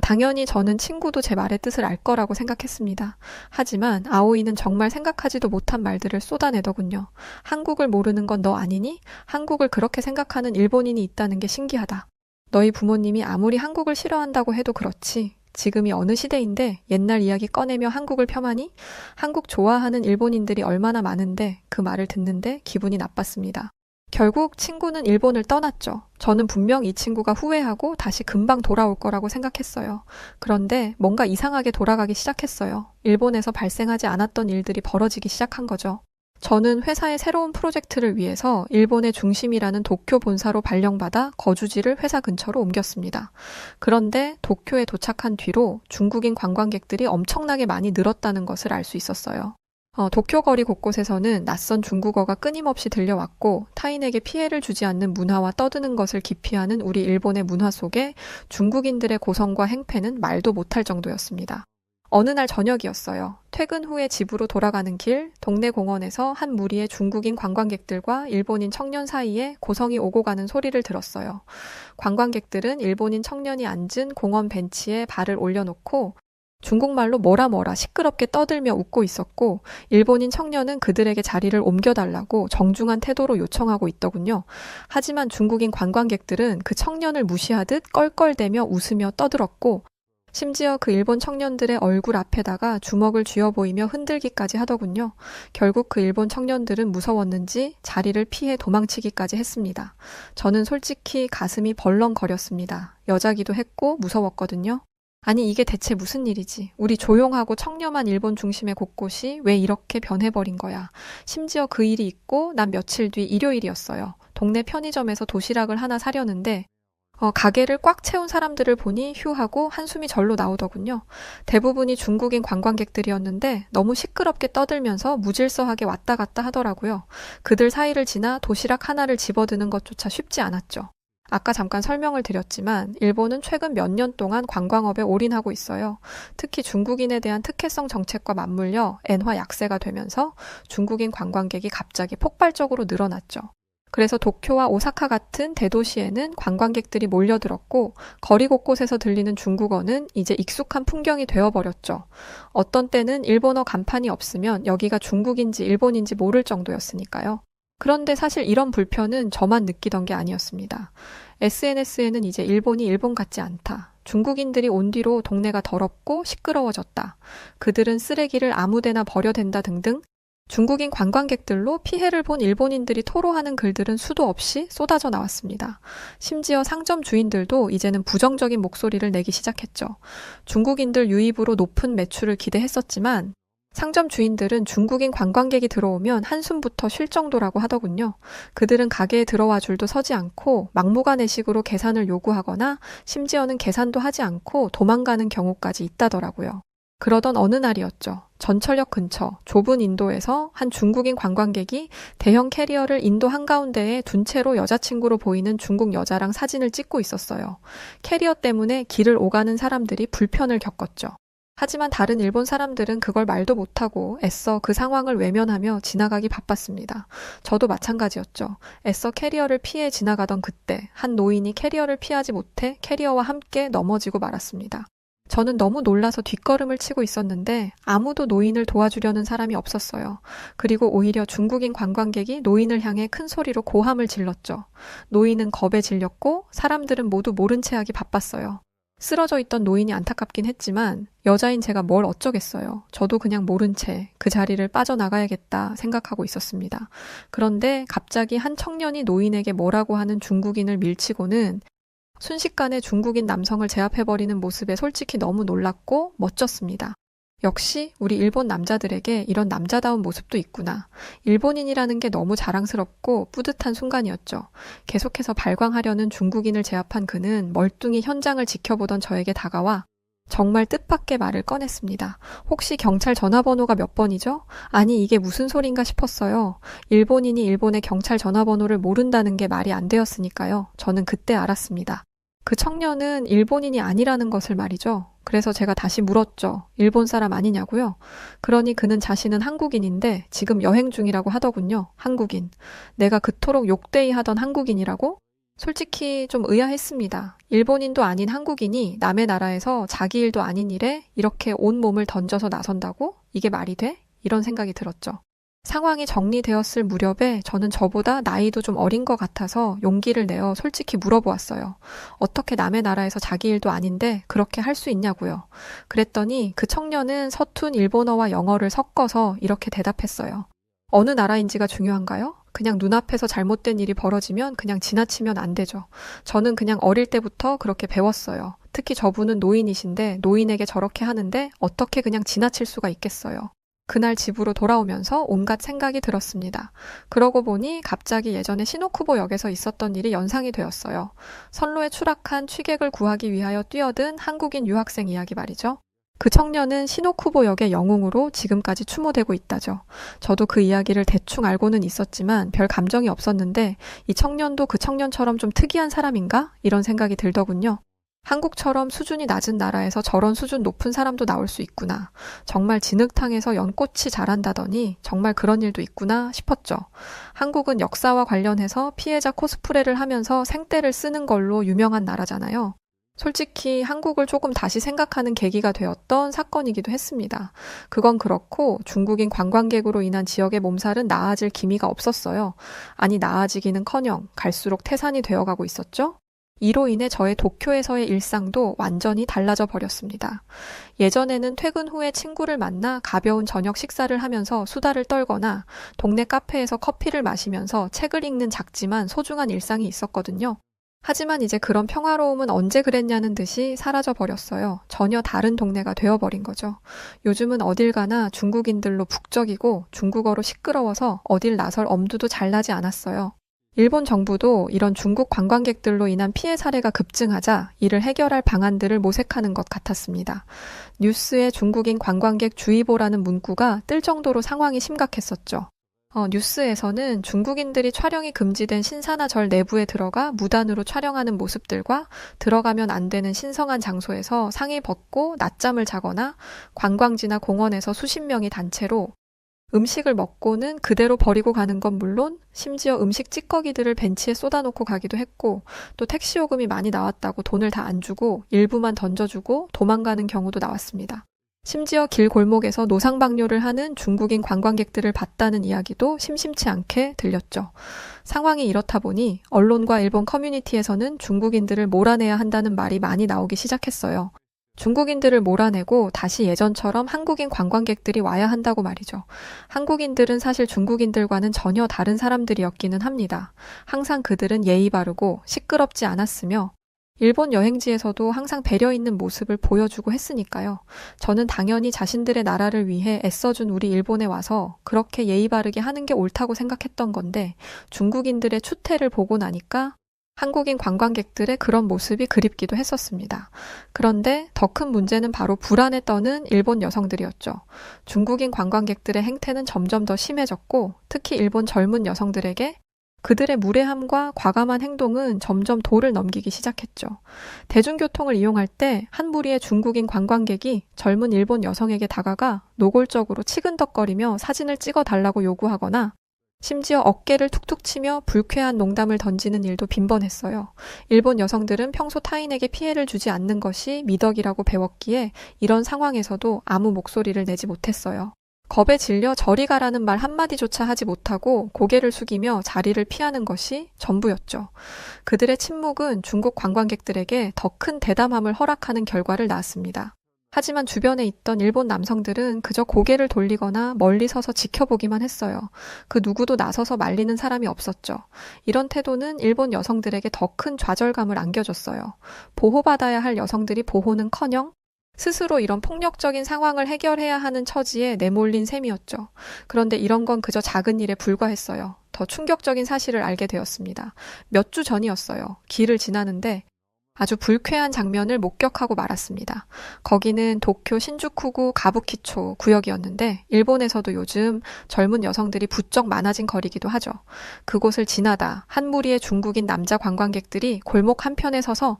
당연히 저는 친구도 제 말의 뜻을 알 거라고 생각했습니다. 하지만 아오이는 정말 생각하지도 못한 말들을 쏟아내더군요. 한국을 모르는 건 너 아니니? 한국을 그렇게 생각하는 일본인이 있다는 게 신기하다. 너희 부모님이 아무리 한국을 싫어한다고 해도 그렇지. 지금이 어느 시대인데 옛날 이야기 꺼내며 한국을 폄하니? 한국 좋아하는 일본인들이 얼마나 많은데 그 말을 듣는데 기분이 나빴습니다. 결국 친구는 일본을 떠났죠. 저는 분명 이 친구가 후회하고 다시 금방 돌아올 거라고 생각했어요. 그런데 뭔가 이상하게 돌아가기 시작했어요. 일본에서 발생하지 않았던 일들이 벌어지기 시작한 거죠. 저는 회사의 새로운 프로젝트를 위해서 일본의 중심이라는 도쿄 본사로 발령받아 거주지를 회사 근처로 옮겼습니다. 그런데 도쿄에 도착한 뒤로 중국인 관광객들이 엄청나게 많이 늘었다는 것을 알 수 있었어요. 도쿄 거리 곳곳에서는 낯선 중국어가 끊임없이 들려왔고 타인에게 피해를 주지 않는 문화와 떠드는 것을 기피하는 우리 일본의 문화 속에 중국인들의 고성과 행패는 말도 못할 정도였습니다. 어느 날 저녁이었어요. 퇴근 후에 집으로 돌아가는 길, 동네 공원에서 한 무리의 중국인 관광객들과 일본인 청년 사이에 고성이 오고 가는 소리를 들었어요. 관광객들은 일본인 청년이 앉은 공원 벤치에 발을 올려놓고 중국말로 뭐라 시끄럽게 떠들며 웃고 있었고 일본인 청년은 그들에게 자리를 옮겨달라고 정중한 태도로 요청하고 있더군요. 하지만 중국인 관광객들은 그 청년을 무시하듯 껄껄대며 웃으며 떠들었고 심지어 그 일본 청년들의 얼굴 앞에다가 주먹을 쥐어 보이며 흔들기까지 하더군요. 결국 그 일본 청년들은 무서웠는지 자리를 피해 도망치기까지 했습니다. 저는 솔직히 가슴이 벌렁거렸습니다. 여자기도 했고 무서웠거든요. 아니 이게 대체 무슨 일이지? 우리 조용하고 청렴한 일본 중심의 곳곳이 왜 이렇게 변해버린 거야? 심지어 그 일이 있고 난 며칠 뒤 일요일이었어요. 동네 편의점에서 도시락을 하나 사려는데 가게를 꽉 채운 사람들을 보니 휴하고 한숨이 절로 나오더군요. 대부분이 중국인 관광객들이었는데 너무 시끄럽게 떠들면서 무질서하게 왔다 갔다 하더라고요. 그들 사이를 지나 도시락 하나를 집어드는 것조차 쉽지 않았죠. 아까 잠깐 설명을 드렸지만 일본은 최근 몇 년 동안 관광업에 올인하고 있어요. 특히 중국인에 대한 특혜성 정책과 맞물려 엔화 약세가 되면서 중국인 관광객이 갑자기 폭발적으로 늘어났죠. 그래서 도쿄와 오사카 같은 대도시에는 관광객들이 몰려들었고 거리 곳곳에서 들리는 중국어는 이제 익숙한 풍경이 되어버렸죠. 어떤 때는 일본어 간판이 없으면 여기가 중국인지 일본인지 모를 정도였으니까요. 그런데 사실 이런 불편은 저만 느끼던 게 아니었습니다. SNS에는 이제 일본이 일본 같지 않다. 중국인들이 온 뒤로 동네가 더럽고 시끄러워졌다. 그들은 쓰레기를 아무데나 버려댄다 등등 중국인 관광객들로 피해를 본 일본인들이 토로하는 글들은 수도 없이 쏟아져 나왔습니다. 심지어 상점 주인들도 이제는 부정적인 목소리를 내기 시작했죠. 중국인들 유입으로 높은 매출을 기대했었지만 상점 주인들은 중국인 관광객이 들어오면 한숨부터 쉴 정도라고 하더군요. 그들은 가게에 들어와 줄도 서지 않고 막무가내식으로 계산을 요구하거나 심지어는 계산도 하지 않고 도망가는 경우까지 있다더라고요. 그러던 어느 날이었죠. 전철역 근처 좁은 인도에서 한 중국인 관광객이 대형 캐리어를 인도 한가운데에 둔 채로 여자친구로 보이는 중국 여자랑 사진을 찍고 있었어요. 캐리어 때문에 길을 오가는 사람들이 불편을 겪었죠. 하지만 다른 일본 사람들은 그걸 말도 못하고 애써 그 상황을 외면하며 지나가기 바빴습니다. 저도 마찬가지였죠. 애써 캐리어를 피해 지나가던 그때 한 노인이 캐리어를 피하지 못해 캐리어와 함께 넘어지고 말았습니다. 저는 너무 놀라서 뒷걸음을 치고 있었는데 아무도 노인을 도와주려는 사람이 없었어요. 그리고 오히려 중국인 관광객이 노인을 향해 큰 소리로 고함을 질렀죠. 노인은 겁에 질렸고 사람들은 모두 모른 채 하기 바빴어요. 쓰러져 있던 노인이 안타깝긴 했지만 여자인 제가 뭘 어쩌겠어요. 저도 그냥 모른 채 그 자리를 빠져나가야겠다 생각하고 있었습니다. 그런데 갑자기 한 청년이 노인에게 뭐라고 하는 중국인을 밀치고는 순식간에 중국인 남성을 제압해버리는 모습에 솔직히 너무 놀랐고 멋졌습니다. 역시 우리 일본 남자들에게 이런 남자다운 모습도 있구나. 일본인이라는 게 너무 자랑스럽고 뿌듯한 순간이었죠. 계속해서 발광하려는 중국인을 제압한 그는 멀뚱히 현장을 지켜보던 저에게 다가와 정말 뜻밖의 말을 꺼냈습니다. 혹시 경찰 전화번호가 몇 번이죠? 아니 이게 무슨 소린가 싶었어요. 일본인이 일본의 경찰 전화번호를 모른다는 게 말이 안 되었으니까요. 저는 그때 알았습니다. 그 청년은 일본인이 아니라는 것을 말이죠. 그래서 제가 다시 물었죠. 일본 사람 아니냐고요? 그러니 그는 자신은 한국인인데 지금 여행 중이라고 하더군요. 한국인. 내가 그토록 욕되이 하던 한국인이라고? 솔직히 좀 의아했습니다. 일본인도 아닌 한국인이 남의 나라에서 자기 일도 아닌 일에 이렇게 온 몸을 던져서 나선다고? 이게 말이 돼? 이런 생각이 들었죠. 상황이 정리되었을 무렵에 저는 저보다 나이도 좀 어린 것 같아서 용기를 내어 솔직히 물어보았어요. 어떻게 남의 나라에서 자기 일도 아닌데 그렇게 할 수 있냐고요. 그랬더니 그 청년은 서툰 일본어와 영어를 섞어서 이렇게 대답했어요. 어느 나라인지가 중요한가요? 그냥 눈앞에서 잘못된 일이 벌어지면 그냥 지나치면 안 되죠. 저는 그냥 어릴 때부터 그렇게 배웠어요. 특히 저분은 노인이신데 노인에게 저렇게 하는데 어떻게 그냥 지나칠 수가 있겠어요. 그날 집으로 돌아오면서 온갖 생각이 들었습니다. 그러고 보니 갑자기 예전에 시노쿠보 역에서 있었던 일이 연상이 되었어요. 선로에 추락한 취객을 구하기 위하여 뛰어든 한국인 유학생 이야기 말이죠. 그 청년은 시노쿠보 역의 영웅으로 지금까지 추모되고 있다죠. 저도 그 이야기를 대충 알고는 있었지만 별 감정이 없었는데 이 청년도 그 청년처럼 좀 특이한 사람인가? 이런 생각이 들더군요. 한국처럼 수준이 낮은 나라에서 저런 수준 높은 사람도 나올 수 있구나. 정말 진흙탕에서 연꽃이 자란다더니 정말 그런 일도 있구나 싶었죠. 한국은 역사와 관련해서 피해자 코스프레를 하면서 생떼를 쓰는 걸로 유명한 나라잖아요. 솔직히 한국을 조금 다시 생각하는 계기가 되었던 사건이기도 했습니다. 그건 그렇고 중국인 관광객으로 인한 지역의 몸살은 나아질 기미가 없었어요. 아니 나아지기는커녕 갈수록 태산이 되어가고 있었죠. 이로 인해 저의 도쿄에서의 일상도 완전히 달라져 버렸습니다. 예전에는 퇴근 후에 친구를 만나 가벼운 저녁 식사를 하면서 수다를 떨거나 동네 카페에서 커피를 마시면서 책을 읽는 작지만 소중한 일상이 있었거든요. 하지만 이제 그런 평화로움은 언제 그랬냐는 듯이 사라져 버렸어요. 전혀 다른 동네가 되어버린 거죠. 요즘은 어딜 가나 중국인들로 북적이고 중국어로 시끄러워서 어딜 나설 엄두도 잘 나지 않았어요. 일본 정부도 이런 중국 관광객들로 인한 피해 사례가 급증하자 이를 해결할 방안들을 모색하는 것 같았습니다. 뉴스에 중국인 관광객 주의보라는 문구가 뜰 정도로 상황이 심각했었죠. 뉴스에서는 중국인들이 촬영이 금지된 신사나 절 내부에 들어가 무단으로 촬영하는 모습들과 들어가면 안 되는 신성한 장소에서 상의 벗고 낮잠을 자거나 관광지나 공원에서 수십 명이 단체로 음식을 먹고는 그대로 버리고 가는 건 물론 심지어 음식 찌꺼기들을 벤치에 쏟아놓고 가기도 했고 또 택시 요금이 많이 나왔다고 돈을 다 안 주고 일부만 던져주고 도망가는 경우도 나왔습니다. 심지어 길 골목에서 노상방뇨를 하는 중국인 관광객들을 봤다는 이야기도 심심치 않게 들렸죠. 상황이 이렇다 보니 언론과 일본 커뮤니티에서는 중국인들을 몰아내야 한다는 말이 많이 나오기 시작했어요. 중국인들을 몰아내고 다시 예전처럼 한국인 관광객들이 와야 한다고 말이죠. 한국인들은 사실 중국인들과는 전혀 다른 사람들이었기는 합니다. 항상 그들은 예의 바르고 시끄럽지 않았으며 일본 여행지에서도 항상 배려 있는 모습을 보여주고 했으니까요. 저는 당연히 자신들의 나라를 위해 애써준 우리 일본에 와서 그렇게 예의 바르게 하는 게 옳다고 생각했던 건데 중국인들의 추태를 보고 나니까 한국인 관광객들의 그런 모습이 그립기도 했었습니다. 그런데 더 큰 문제는 바로 불안에 떠는 일본 여성들이었죠. 중국인 관광객들의 행태는 점점 더 심해졌고 특히 일본 젊은 여성들에게 그들의 무례함과 과감한 행동은 점점 도를 넘기기 시작했죠. 대중교통을 이용할 때 한 무리의 중국인 관광객이 젊은 일본 여성에게 다가가 노골적으로 치근덕거리며 사진을 찍어달라고 요구하거나 심지어 어깨를 툭툭 치며 불쾌한 농담을 던지는 일도 빈번했어요. 일본 여성들은 평소 타인에게 피해를 주지 않는 것이 미덕이라고 배웠기에 이런 상황에서도 아무 목소리를 내지 못했어요. 겁에 질려 저리 가라는 말 한마디조차 하지 못하고 고개를 숙이며 자리를 피하는 것이 전부였죠. 그들의 침묵은 중국 관광객들에게 더 큰 대담함을 허락하는 결과를 낳았습니다. 하지만 주변에 있던 일본 남성들은 그저 고개를 돌리거나 멀리 서서 지켜보기만 했어요. 그 누구도 나서서 말리는 사람이 없었죠. 이런 태도는 일본 여성들에게 더 큰 좌절감을 안겨줬어요. 보호받아야 할 여성들이 보호는커녕 스스로 이런 폭력적인 상황을 해결해야 하는 처지에 내몰린 셈이었죠. 그런데 이런 건 그저 작은 일에 불과했어요. 더 충격적인 사실을 알게 되었습니다. 몇 주 전이었어요. 길을 지나는데 아주 불쾌한 장면을 목격하고 말았습니다. 거기는 도쿄 신주쿠구 가부키초 구역이었는데 일본에서도 요즘 젊은 여성들이 부쩍 많아진 거리기도 하죠. 그곳을 지나다 한 무리의 중국인 남자 관광객들이 골목 한편에 서서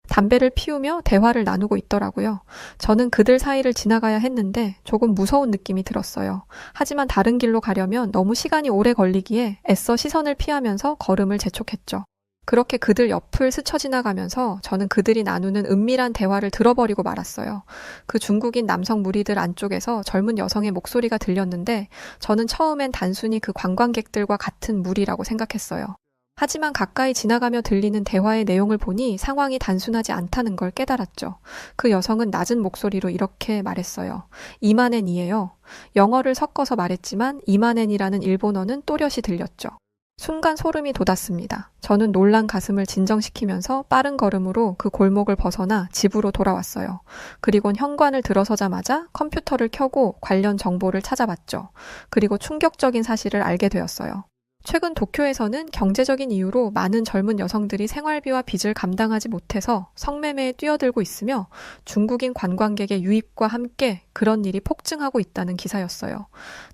담배를 피우며 대화를 나누고 있더라고요. 저는 그들 사이를 지나가야 했는데 조금 무서운 느낌이 들었어요. 하지만 다른 길로 가려면 너무 시간이 오래 걸리기에 애써 시선을 피하면서 걸음을 재촉했죠. 그렇게 그들 옆을 스쳐 지나가면서 저는 그들이 나누는 은밀한 대화를 들어버리고 말았어요. 그 중국인 남성 무리들 안쪽에서 젊은 여성의 목소리가 들렸는데 저는 처음엔 단순히 그 관광객들과 같은 무리라고 생각했어요. 하지만 가까이 지나가며 들리는 대화의 내용을 보니 상황이 단순하지 않다는 걸 깨달았죠. 그 여성은 낮은 목소리로 이렇게 말했어요. 이만엔이에요. 영어를 섞어서 말했지만 이만엔이라는 일본어는 또렷이 들렸죠. 순간 소름이 돋았습니다. 저는 놀란 가슴을 진정시키면서 빠른 걸음으로 그 골목을 벗어나 집으로 돌아왔어요. 그리곤 현관을 들어서자마자 컴퓨터를 켜고 관련 정보를 찾아봤죠. 그리고 충격적인 사실을 알게 되었어요. 최근 도쿄에서는 경제적인 이유로 많은 젊은 여성들이 생활비와 빚을 감당하지 못해서 성매매에 뛰어들고 있으며 중국인 관광객의 유입과 함께 그런 일이 폭증하고 있다는 기사였어요.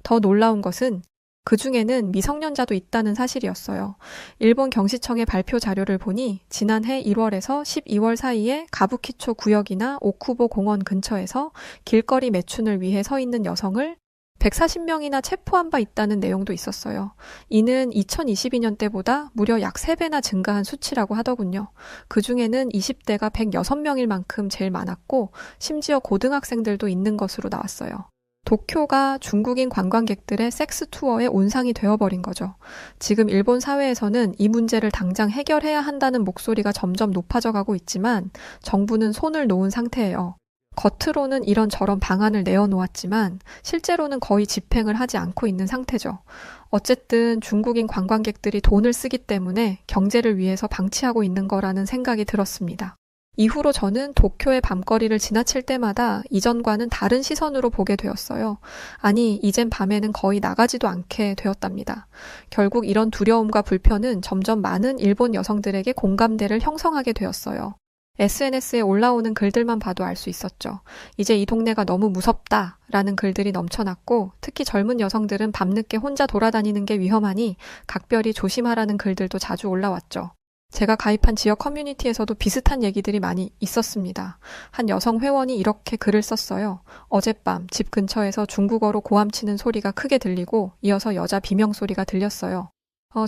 더 놀라운 것은 그 중에는 미성년자도 있다는 사실이었어요. 일본 경시청의 발표 자료를 보니 지난해 1월에서 12월 사이에 가부키초 구역이나 오쿠보 공원 근처에서 길거리 매춘을 위해 서 있는 여성을 140명이나 체포한 바 있다는 내용도 있었어요. 이는 2022년 때보다 무려 약 3배나 증가한 수치라고 하더군요. 그 중에는 20대가 106명일 만큼 제일 많았고 심지어 고등학생들도 있는 것으로 나왔어요. 도쿄가 중국인 관광객들의 섹스 투어의 온상이 되어버린 거죠. 지금 일본 사회에서는 이 문제를 당장 해결해야 한다는 목소리가 점점 높아져 가고 있지만 정부는 손을 놓은 상태예요. 겉으로는 이런저런 방안을 내어놓았지만 실제로는 거의 집행을 하지 않고 있는 상태죠. 어쨌든 중국인 관광객들이 돈을 쓰기 때문에 경제를 위해서 방치하고 있는 거라는 생각이 들었습니다. 이후로 저는 도쿄의 밤거리를 지나칠 때마다 이전과는 다른 시선으로 보게 되었어요. 아니, 이젠 밤에는 거의 나가지도 않게 되었답니다. 결국 이런 두려움과 불편은 점점 많은 일본 여성들에게 공감대를 형성하게 되었어요. SNS에 올라오는 글들만 봐도 알 수 있었죠. 이제 이 동네가 너무 무섭다 라는 글들이 넘쳐났고 특히 젊은 여성들은 밤늦게 혼자 돌아다니는 게 위험하니 각별히 조심하라는 글들도 자주 올라왔죠. 제가 가입한 지역 커뮤니티에서도 비슷한 얘기들이 많이 있었습니다. 한 여성 회원이 이렇게 글을 썼어요. 어젯밤 집 근처에서 중국어로 고함치는 소리가 크게 들리고 이어서 여자 비명소리가 들렸어요.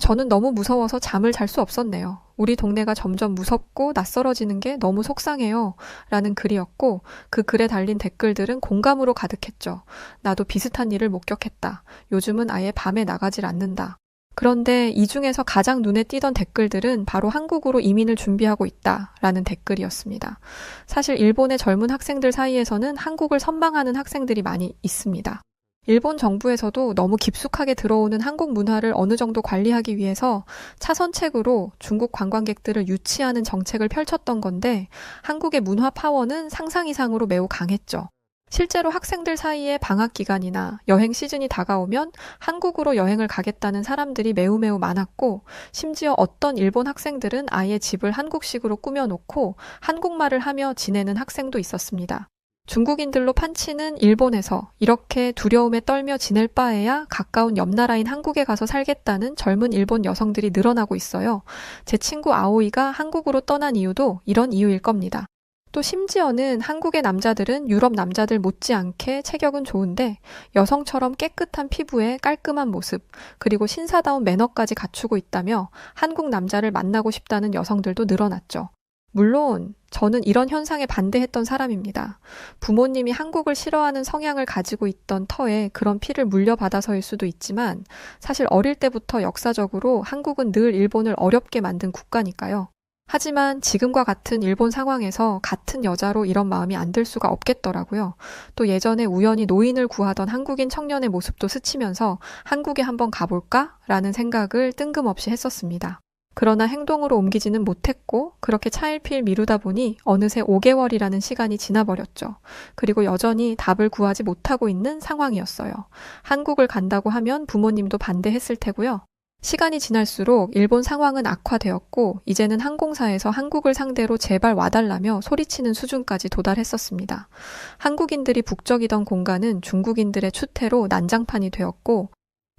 저는 너무 무서워서 잠을 잘 수 없었네요. 우리 동네가 점점 무섭고 낯설어지는 게 너무 속상해요. 라는 글이었고 그 글에 달린 댓글들은 공감으로 가득했죠. 나도 비슷한 일을 목격했다. 요즘은 아예 밤에 나가질 않는다. 그런데 이 중에서 가장 눈에 띄던 댓글들은 바로 한국으로 이민을 준비하고 있다라는 댓글이었습니다. 사실 일본의 젊은 학생들 사이에서는 한국을 선망하는 학생들이 많이 있습니다. 일본 정부에서도 너무 깊숙하게 들어오는 한국 문화를 어느 정도 관리하기 위해서 차선책으로 중국 관광객들을 유치하는 정책을 펼쳤던 건데 한국의 문화 파워는 상상 이상으로 매우 강했죠. 실제로 학생들 사이에 방학 기간이나 여행 시즌이 다가오면 한국으로 여행을 가겠다는 사람들이 매우 많았고 심지어 어떤 일본 학생들은 아예 집을 한국식으로 꾸며놓고 한국말을 하며 지내는 학생도 있었습니다. 중국인들로 판치는 일본에서 이렇게 두려움에 떨며 지낼 바에야 가까운 옆나라인 한국에 가서 살겠다는 젊은 일본 여성들이 늘어나고 있어요. 제 친구 아오이가 한국으로 떠난 이유도 이런 이유일 겁니다. 또 심지어는 한국의 남자들은 유럽 남자들 못지않게 체격은 좋은데 여성처럼 깨끗한 피부에 깔끔한 모습 그리고 신사다운 매너까지 갖추고 있다며 한국 남자를 만나고 싶다는 여성들도 늘어났죠. 물론 저는 이런 현상에 반대했던 사람입니다. 부모님이 한국을 싫어하는 성향을 가지고 있던 터에 그런 피를 물려받아서일 수도 있지만 사실 어릴 때부터 역사적으로 한국은 늘 일본을 어렵게 만든 국가니까요. 하지만 지금과 같은 일본 상황에서 같은 여자로 이런 마음이 안 들 수가 없겠더라고요. 또 예전에 우연히 노인을 구하던 한국인 청년의 모습도 스치면서 한국에 한번 가볼까? 라는 생각을 뜬금없이 했었습니다. 그러나 행동으로 옮기지는 못했고 그렇게 차일피일 미루다 보니 어느새 5개월이라는 시간이 지나버렸죠. 그리고 여전히 답을 구하지 못하고 있는 상황이었어요. 한국을 간다고 하면 부모님도 반대했을 테고요. 시간이 지날수록 일본 상황은 악화되었고 이제는 항공사에서 한국을 상대로 제발 와달라며 소리치는 수준까지 도달했었습니다. 한국인들이 북적이던 공간은 중국인들의 추태로 난장판이 되었고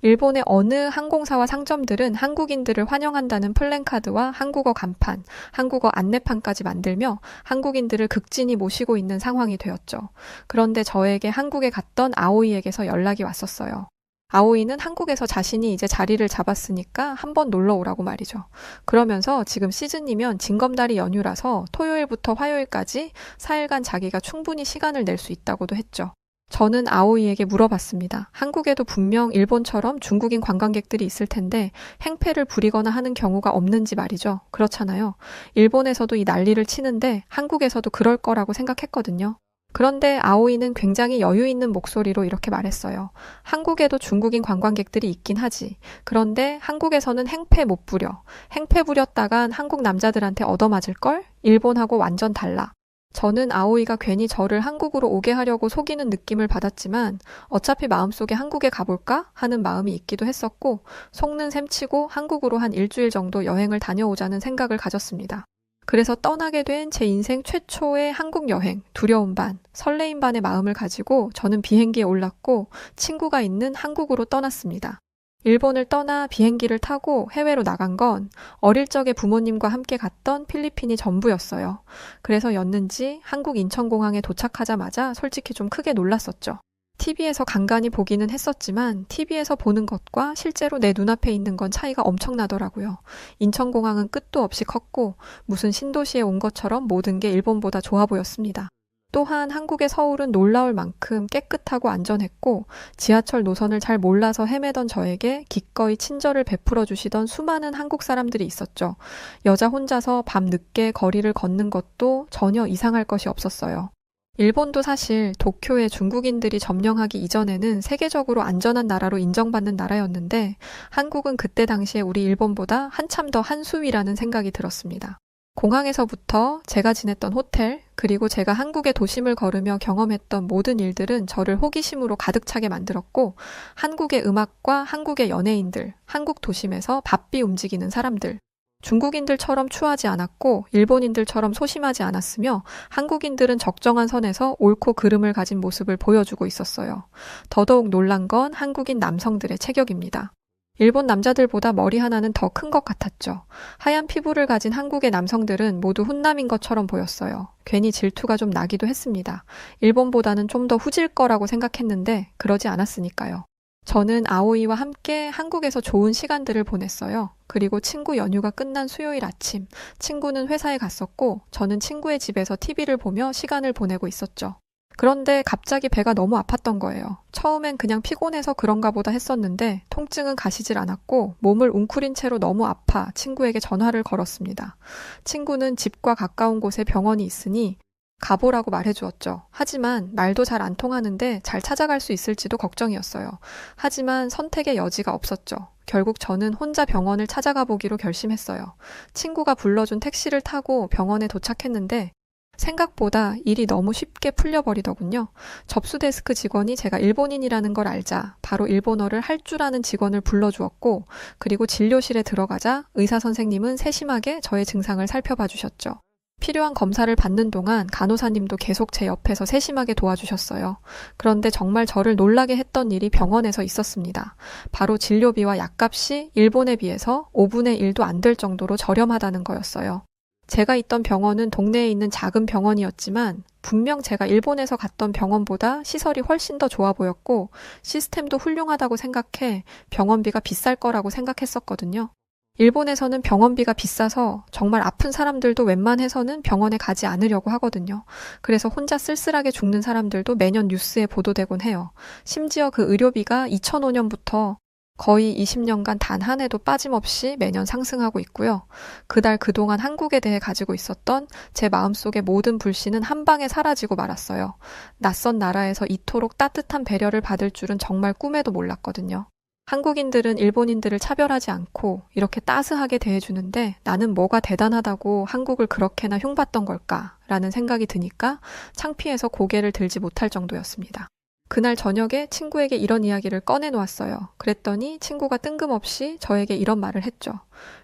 일본의 어느 항공사와 상점들은 한국인들을 환영한다는 플랜카드와 한국어 간판, 한국어 안내판까지 만들며 한국인들을 극진히 모시고 있는 상황이 되었죠. 그런데 저에게 한국에 갔던 아오이에게서 연락이 왔었어요. 아오이는 한국에서 자신이 이제 자리를 잡았으니까 한번 놀러 오라고 말이죠. 그러면서 지금 시즌이면 징검다리 연휴라서 토요일부터 화요일까지 4일간 자기가 충분히 시간을 낼 수 있다고도 했죠. 저는 아오이에게 물어봤습니다. 한국에도 분명 일본처럼 중국인 관광객들이 있을 텐데 행패를 부리거나 하는 경우가 없는지 말이죠. 그렇잖아요. 일본에서도 이 난리를 치는데 한국에서도 그럴 거라고 생각했거든요. 그런데 아오이는 굉장히 여유 있는 목소리로 이렇게 말했어요. 한국에도 중국인 관광객들이 있긴 하지. 그런데 한국에서는 행패 못 부려. 행패 부렸다간 한국 남자들한테 얻어맞을걸? 일본하고 완전 달라. 저는 아오이가 괜히 저를 한국으로 오게 하려고 속이는 느낌을 받았지만 어차피 마음속에 한국에 가볼까? 하는 마음이 있기도 했었고 속는 셈치고 한국으로 한 일주일 정도 여행을 다녀오자는 생각을 가졌습니다. 그래서 떠나게 된 제 인생 최초의 한국 여행, 두려움 반, 설레임 반의 마음을 가지고 저는 비행기에 올랐고 친구가 있는 한국으로 떠났습니다. 일본을 떠나 비행기를 타고 해외로 나간 건 어릴 적에 부모님과 함께 갔던 필리핀이 전부였어요. 그래서였는지 한국 인천공항에 도착하자마자 솔직히 좀 크게 놀랐었죠. TV에서 간간히 보기는 했었지만 TV에서 보는 것과 실제로 내 눈앞에 있는 건 차이가 엄청나더라고요. 인천공항은 끝도 없이 컸고 무슨 신도시에 온 것처럼 모든 게 일본보다 좋아 보였습니다. 또한 한국의 서울은 놀라울 만큼 깨끗하고 안전했고 지하철 노선을 잘 몰라서 헤매던 저에게 기꺼이 친절을 베풀어 주시던 수많은 한국 사람들이 있었죠. 여자 혼자서 밤 늦게 거리를 걷는 것도 전혀 이상할 것이 없었어요. 일본도 사실 도쿄에 중국인들이 점령하기 이전에는 세계적으로 안전한 나라로 인정받는 나라였는데 한국은 그때 당시에 우리 일본보다 한참 더 한수위라는 생각이 들었습니다. 공항에서부터 제가 지냈던 호텔, 그리고 제가 한국의 도심을 걸으며 경험했던 모든 일들은 저를 호기심으로 가득 차게 만들었고 한국의 음악과 한국의 연예인들, 한국 도심에서 바삐 움직이는 사람들, 중국인들처럼 추하지 않았고 일본인들처럼 소심하지 않았으며 한국인들은 적정한 선에서 옳고 그름을 가진 모습을 보여주고 있었어요. 더더욱 놀란 건 한국인 남성들의 체격입니다. 일본 남자들보다 머리 하나는 더 큰 것 같았죠. 하얀 피부를 가진 한국의 남성들은 모두 훈남인 것처럼 보였어요. 괜히 질투가 좀 나기도 했습니다. 일본보다는 좀 더 후질 거라고 생각했는데 그러지 않았으니까요. 저는 아오이와 함께 한국에서 좋은 시간들을 보냈어요. 그리고 친구 연휴가 끝난 수요일 아침, 친구는 회사에 갔었고 저는 친구의 집에서 TV를 보며 시간을 보내고 있었죠. 그런데 갑자기 배가 너무 아팠던 거예요. 처음엔 그냥 피곤해서 그런가 보다 했었는데 통증은 가시질 않았고 몸을 웅크린 채로 너무 아파 친구에게 전화를 걸었습니다. 친구는 집과 가까운 곳에 병원이 있으니 가보라고 말해주었죠. 하지만 말도 잘 안 통하는데 잘 찾아갈 수 있을지도 걱정이었어요. 하지만 선택의 여지가 없었죠. 결국 저는 혼자 병원을 찾아가 보기로 결심했어요. 친구가 불러준 택시를 타고 병원에 도착했는데 생각보다 일이 너무 쉽게 풀려버리더군요. 접수 데스크 직원이 제가 일본인이라는 걸 알자 바로 일본어를 할 줄 아는 직원을 불러주었고 그리고 진료실에 들어가자 의사 선생님은 세심하게 저의 증상을 살펴봐 주셨죠. 필요한 검사를 받는 동안 간호사님도 계속 제 옆에서 세심하게 도와주셨어요. 그런데 정말 저를 놀라게 했던 일이 병원에서 있었습니다. 바로 진료비와 약값이 일본에 비해서 5분의 1도 안 될 정도로 저렴하다는 거였어요. 제가 있던 병원은 동네에 있는 작은 병원이었지만 분명 제가 일본에서 갔던 병원보다 시설이 훨씬 더 좋아 보였고 시스템도 훌륭하다고 생각해 병원비가 비쌀 거라고 생각했었거든요. 일본에서는 병원비가 비싸서 정말 아픈 사람들도 웬만해서는 병원에 가지 않으려고 하거든요. 그래서 혼자 쓸쓸하게 죽는 사람들도 매년 뉴스에 보도되곤 해요. 심지어 그 의료비가 2005년부터 거의 20년간 단 한 해도 빠짐없이 매년 상승하고 있고요. 그동안 한국에 대해 가지고 있었던 제 마음속의 모든 불신은 한 방에 사라지고 말았어요. 낯선 나라에서 이토록 따뜻한 배려를 받을 줄은 정말 꿈에도 몰랐거든요. 한국인들은 일본인들을 차별하지 않고 이렇게 따스하게 대해주는데 나는 뭐가 대단하다고 한국을 그렇게나 흉봤던 걸까라는 생각이 드니까 창피해서 고개를 들지 못할 정도였습니다. 그날 저녁에 친구에게 이런 이야기를 꺼내놓았어요. 그랬더니 친구가 뜬금없이 저에게 이런 말을 했죠.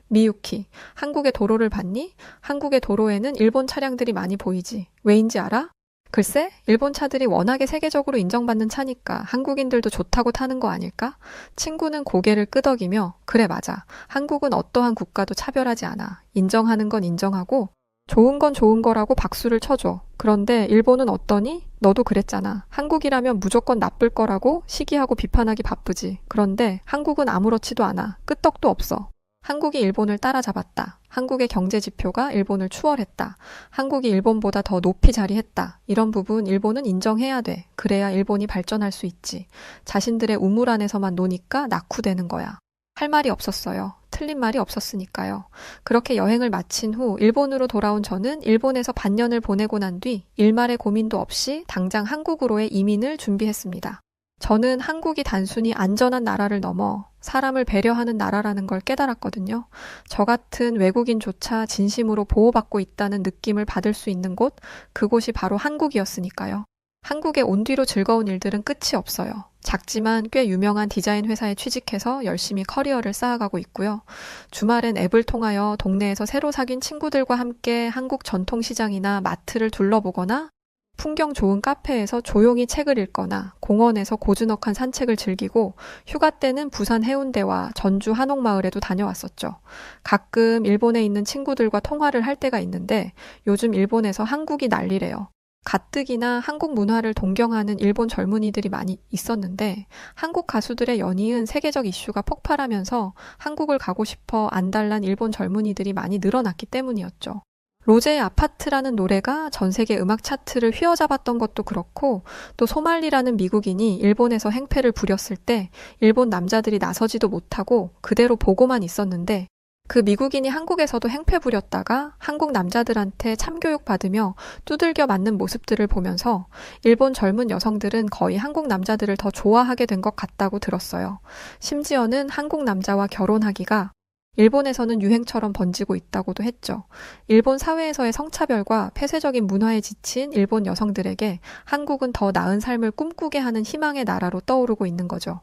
미유키, 한국의 도로를 봤니? 한국의 도로에는 일본 차량들이 많이 보이지. 왜인지 알아? 글쎄, 일본 차들이 워낙에 세계적으로 인정받는 차니까 한국인들도 좋다고 타는 거 아닐까? 친구는 고개를 끄덕이며 그래 맞아. 한국은 어떠한 국가도 차별하지 않아. 인정하는 건 인정하고 좋은 건 좋은 거라고 박수를 쳐줘. 그런데 일본은 어떠니? 너도 그랬잖아. 한국이라면 무조건 나쁠 거라고 시기하고 비판하기 바쁘지. 그런데 한국은 아무렇지도 않아. 끄떡도 없어. 한국이 일본을 따라잡았다. 한국의 경제 지표가 일본을 추월했다. 한국이 일본보다 더 높이 자리했다. 이런 부분 일본은 인정해야 돼. 그래야 일본이 발전할 수 있지. 자신들의 우물 안에서만 노니까 낙후되는 거야. 할 말이 없었어요. 틀린 말이 없었으니까요. 그렇게 여행을 마친 후 일본으로 돌아온 저는 일본에서 반년을 보내고 난 뒤 일말의 고민도 없이 당장 한국으로의 이민을 준비했습니다. 저는 한국이 단순히 안전한 나라를 넘어 사람을 배려하는 나라라는 걸 깨달았거든요. 저 같은 외국인조차 진심으로 보호받고 있다는 느낌을 받을 수 있는 곳, 그곳이 바로 한국이었으니까요. 한국에 온 뒤로 즐거운 일들은 끝이 없어요. 작지만 꽤 유명한 디자인 회사에 취직해서 열심히 커리어를 쌓아가고 있고요. 주말엔 앱을 통하여 동네에서 새로 사귄 친구들과 함께 한국 전통시장이나 마트를 둘러보거나 풍경 좋은 카페에서 조용히 책을 읽거나 공원에서 고즈넉한 산책을 즐기고 휴가 때는 부산 해운대와 전주 한옥마을에도 다녀왔었죠. 가끔 일본에 있는 친구들과 통화를 할 때가 있는데 요즘 일본에서 한국이 난리래요. 가뜩이나 한국 문화를 동경하는 일본 젊은이들이 많이 있었는데 한국 가수들의 연이은 세계적 이슈가 폭발하면서 한국을 가고 싶어 안달난 일본 젊은이들이 많이 늘어났기 때문이었죠. 로제의 아파트라는 노래가 전 세계 음악 차트를 휘어잡았던 것도 그렇고 또 소말리라는 미국인이 일본에서 행패를 부렸을 때 일본 남자들이 나서지도 못하고 그대로 보고만 있었는데 그 미국인이 한국에서도 행패 부렸다가 한국 남자들한테 참교육 받으며 두들겨 맞는 모습들을 보면서 일본 젊은 여성들은 거의 한국 남자들을 더 좋아하게 된 것 같다고 들었어요. 심지어는 한국 남자와 결혼하기가 일본에서는 유행처럼 번지고 있다고도 했죠. 일본 사회에서의 성차별과 폐쇄적인 문화에 지친 일본 여성들에게 한국은 더 나은 삶을 꿈꾸게 하는 희망의 나라로 떠오르고 있는 거죠.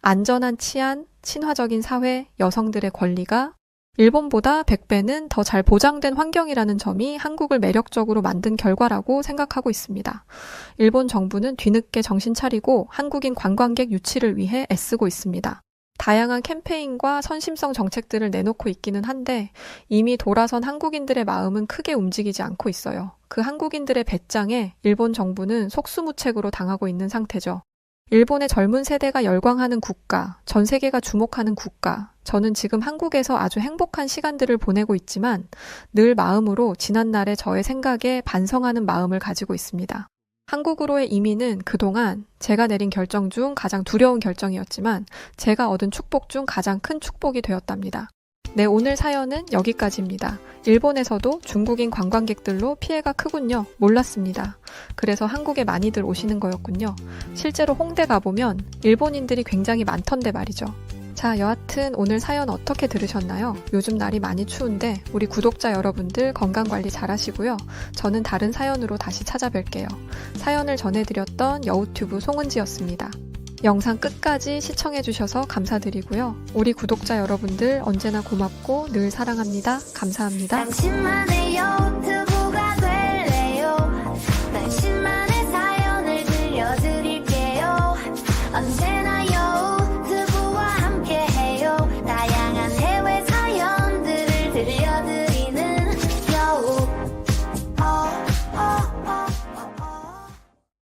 안전한 치안, 친화적인 사회, 여성들의 권리가 일본보다 100배는 더 잘 보장된 환경이라는 점이 한국을 매력적으로 만든 결과라고 생각하고 있습니다. 일본 정부는 뒤늦게 정신 차리고 한국인 관광객 유치를 위해 애쓰고 있습니다. 다양한 캠페인과 선심성 정책들을 내놓고 있기는 한데 이미 돌아선 한국인들의 마음은 크게 움직이지 않고 있어요. 그 한국인들의 배짱에 일본 정부는 속수무책으로 당하고 있는 상태죠. 일본의 젊은 세대가 열광하는 국가, 전 세계가 주목하는 국가, 저는 지금 한국에서 아주 행복한 시간들을 보내고 있지만 늘 마음으로 지난날의 저의 생각에 반성하는 마음을 가지고 있습니다. 한국으로의 이민은 그동안 제가 내린 결정 중 가장 두려운 결정이었지만 제가 얻은 축복 중 가장 큰 축복이 되었답니다. 네, 오늘 사연은 여기까지입니다. 일본에서도 중국인 관광객들로 피해가 크군요. 몰랐습니다. 그래서 한국에 많이들 오시는 거였군요. 실제로 홍대 가보면 일본인들이 굉장히 많던데 말이죠. 자, 여하튼 오늘 사연 어떻게 들으셨나요? 요즘 날이 많이 추운데 우리 구독자 여러분들 건강관리 잘 하시고요. 저는 다른 사연으로 다시 찾아뵐게요. 사연을 전해드렸던 여우튜브 송은지였습니다. 영상 끝까지 시청해주셔서 감사드리고요. 우리 구독자 여러분들 언제나 고맙고 늘 사랑합니다. 감사합니다. 당신만의 유튜브